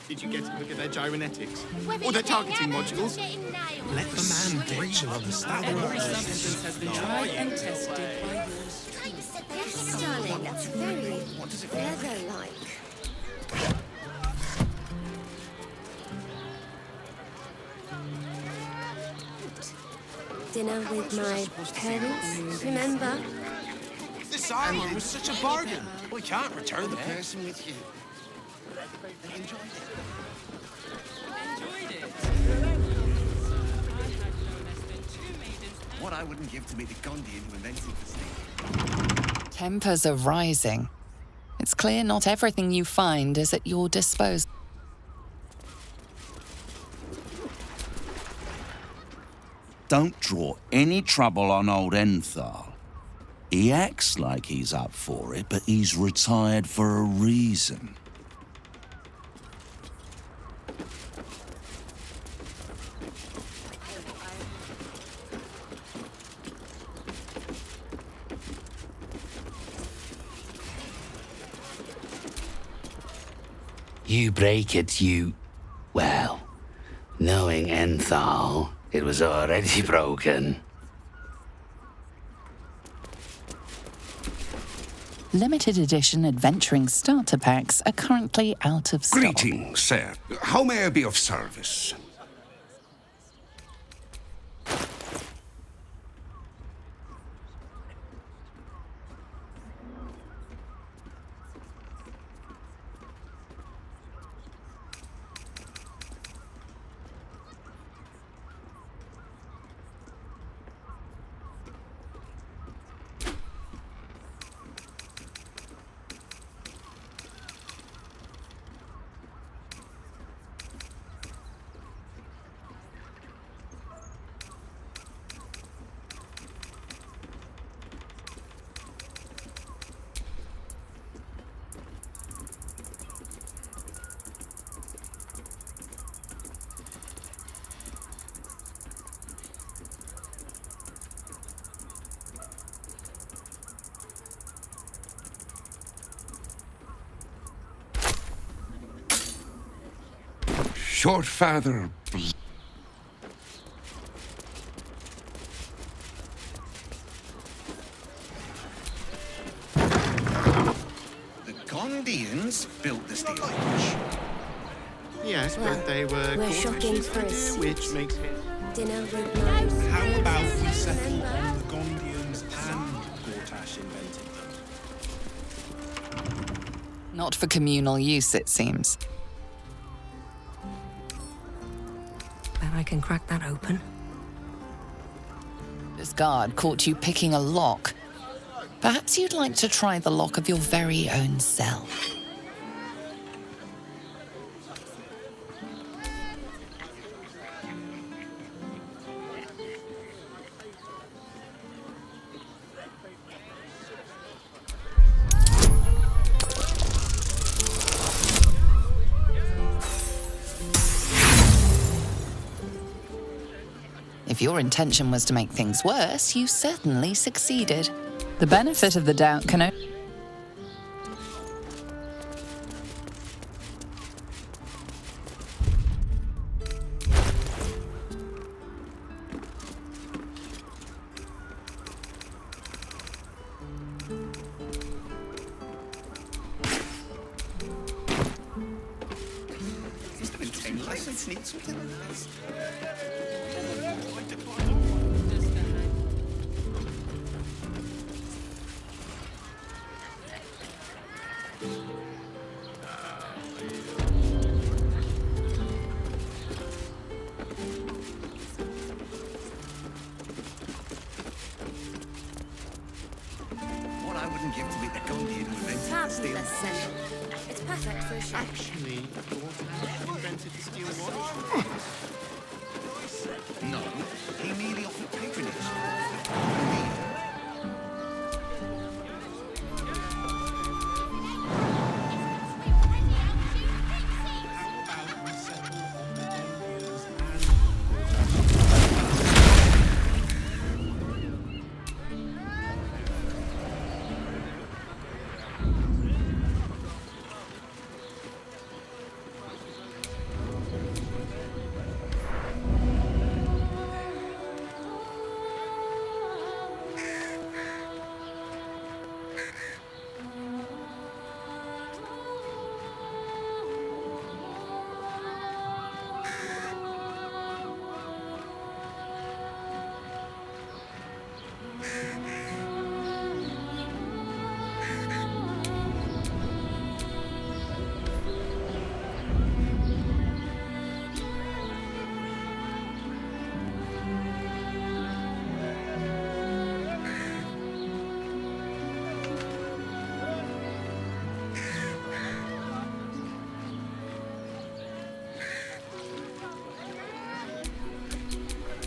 Did you get to look at their gyrometics? Or their targeting modules? Let the man breathe. Every substance has been tried and tested by yours. Yes, darling, that's very leather-like. Dinner with my parents, remember? This armor was such a bargain. We can't return the person with you. Enjoyed it. What I wouldn't give to meet the Gondian who invented this thing. Tempers are rising. It's clear not everything you find is at your disposal. Don't draw any trouble on old Enthal. He acts like he's up for it, but he's retired for a reason. You break it, you... Well, knowing Enthal, it was already broken. Limited edition adventuring starter packs are currently out of stock. Greetings, sir. How may I be of service? Your father... The Gondians built the steel age. Yes, but they were... We're shopping for a suit. Which makes it... Dinner with my How about we parents, settle remember? on the Gondians and Gortash invented them? Not for communal use, it seems. Bet I can crack that open. This guard caught you picking a lock. Perhaps you'd like to try the lock of your very own cell. If your intention was to make things worse, you certainly succeeded. The benefit of the doubt can only... What I wouldn't give to be the Gondian who invented steel. It's perfect for a ship. Actually, Gortash invented the steel watch. No, he merely offered patronage.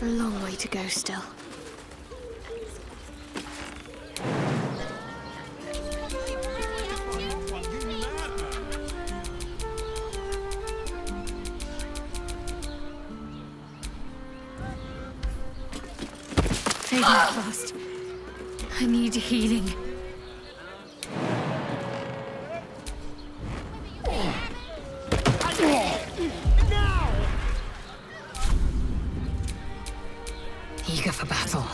A long way to go still. Fading fast. I need healing. Eager for battle.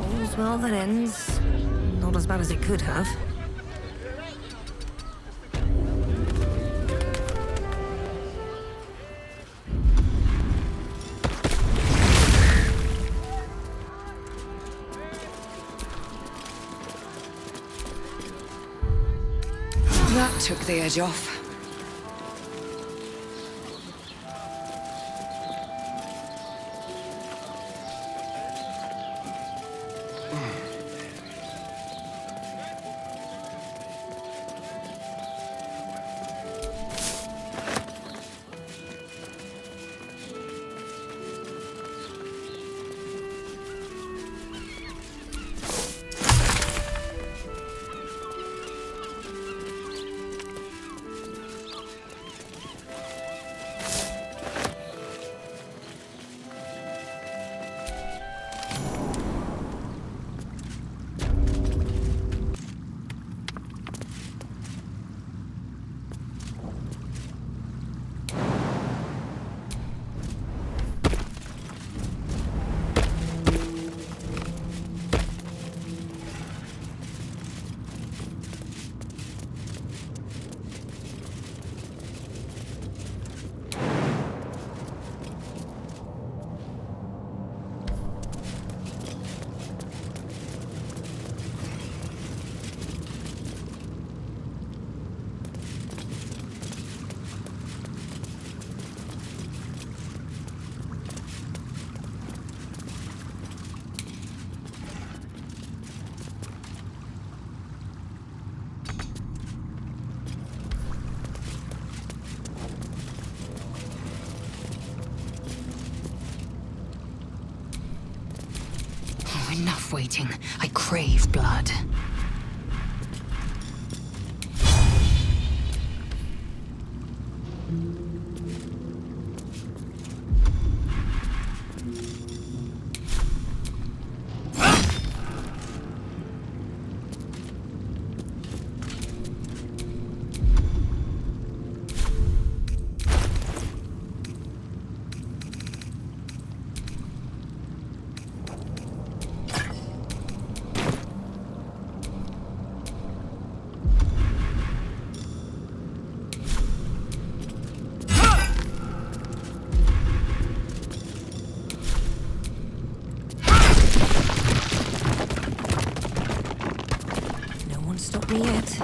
All's well that ends. Not as bad as it could have. That took the edge off. enough waiting. I crave blood. Stop me yet.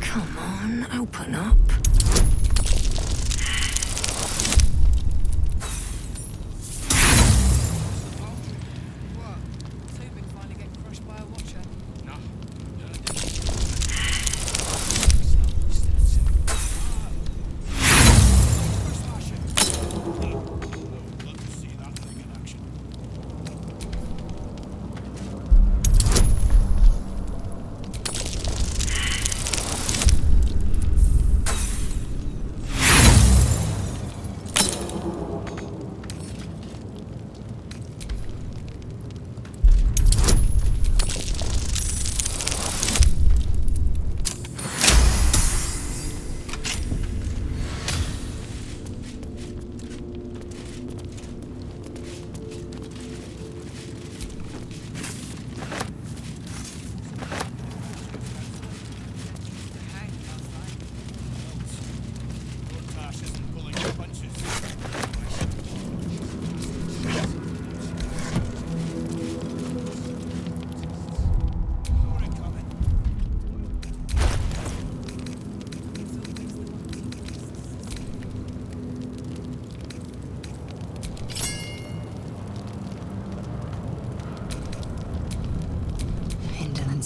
Come on, open up.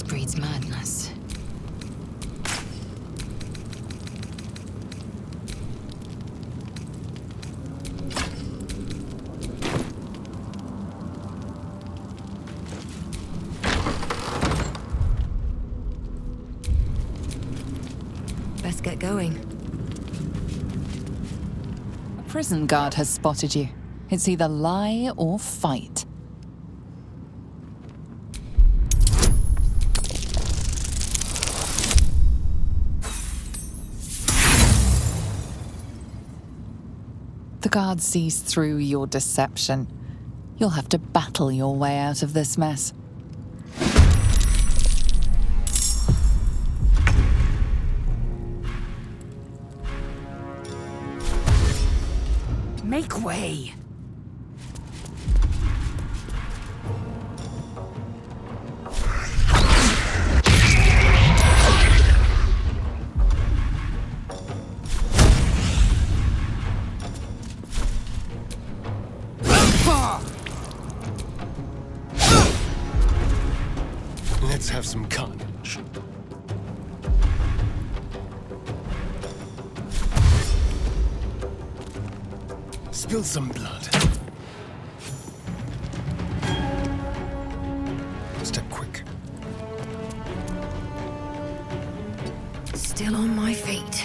Breeds madness. Best get going. A prison guard has spotted you. It's either lie or fight. The guard sees through your deception. You'll have to battle your way out of this mess. Make way! Let's have some carnage. Spill some blood. Step quick. Still on my feet.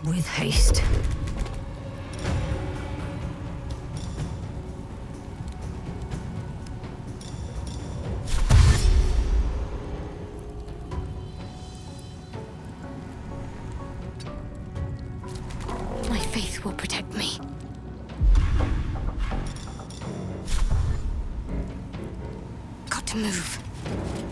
With haste. My faith will protect me. Got to move.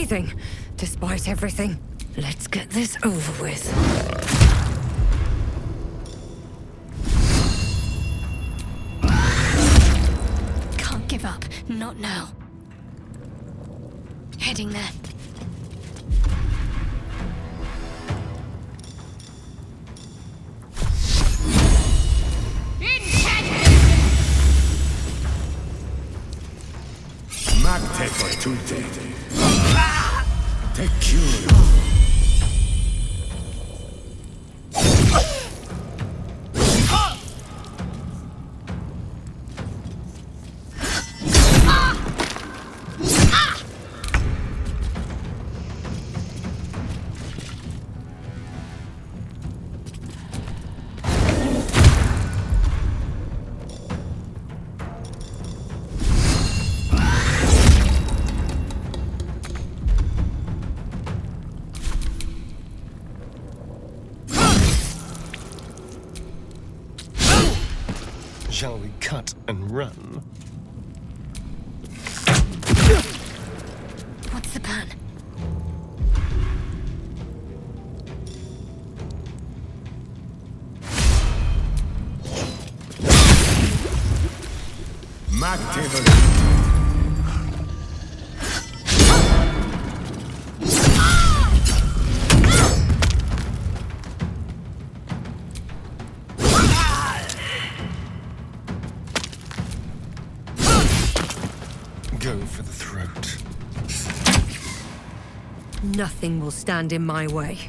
breathing, despite everything. Let's get this over with. Can't give up. Not now. Heading there. Magte fortute. Te cure. Shall we cut and run? What's the plan? Magte fortute. Go for the throat. Nothing will stand in my way.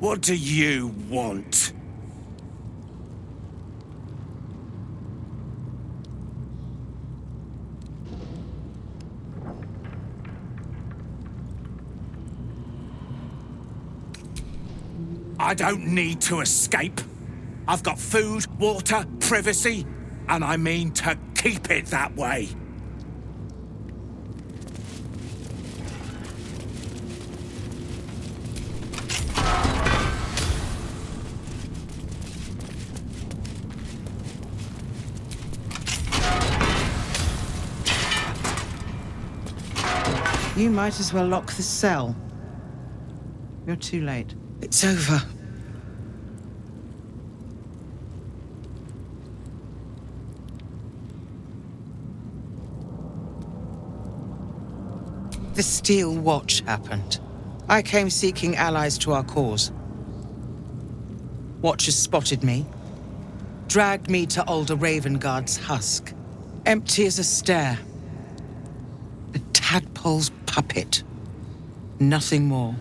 What do you want? I don't need to escape. I've got food, water, privacy, and I mean to keep it that way. You might as well lock the cell. You're too late. It's over. The Steel Watch happened. I came seeking allies to our cause. Watchers spotted me, dragged me to Older Ravengard's husk, empty as a stare. A tadpole's puppet. Nothing more.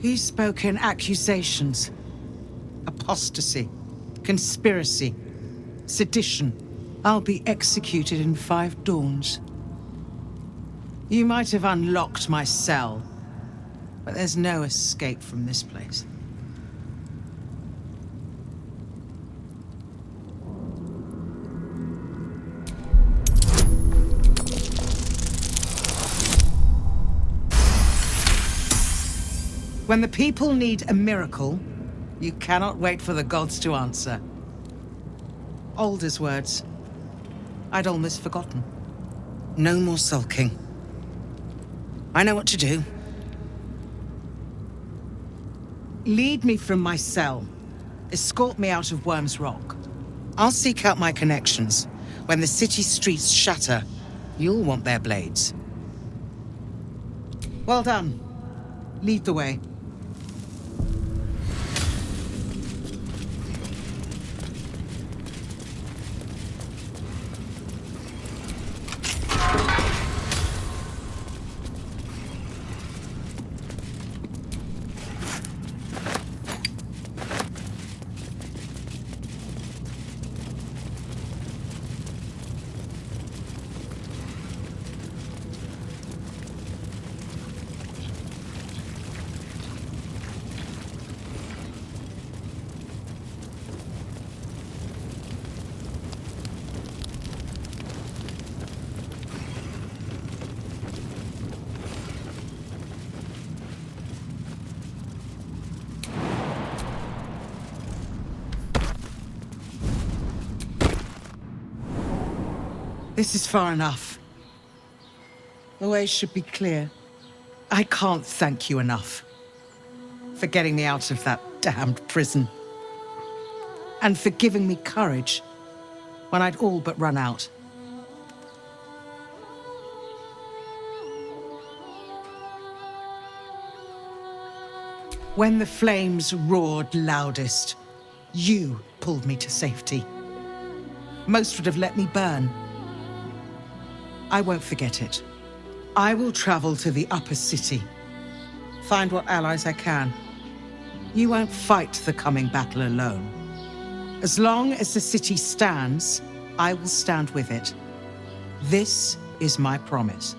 He's spoken accusations. Apostasy, conspiracy, sedition. I'll be executed in 5 dawns. You might have unlocked my cell, But there's no escape from this place. When the people need a miracle, you cannot wait for the gods to answer. Alder's words. I'd almost forgotten. No more sulking. I know what to do. Lead me from my cell. Escort me out of Worm's Rock. I'll seek out my connections. When the city streets shatter, you'll want their blades. Well done. Lead the way. This is far enough. The way should be clear. I can't thank you enough for getting me out of that damned prison. And for giving me courage when I'd all but run out. When the flames roared loudest, you pulled me to safety. Most would have let me burn. I won't forget it. I will travel to the upper city. Find what allies I can. You won't fight the coming battle alone. As long as the city stands, I will stand with it. This is my promise.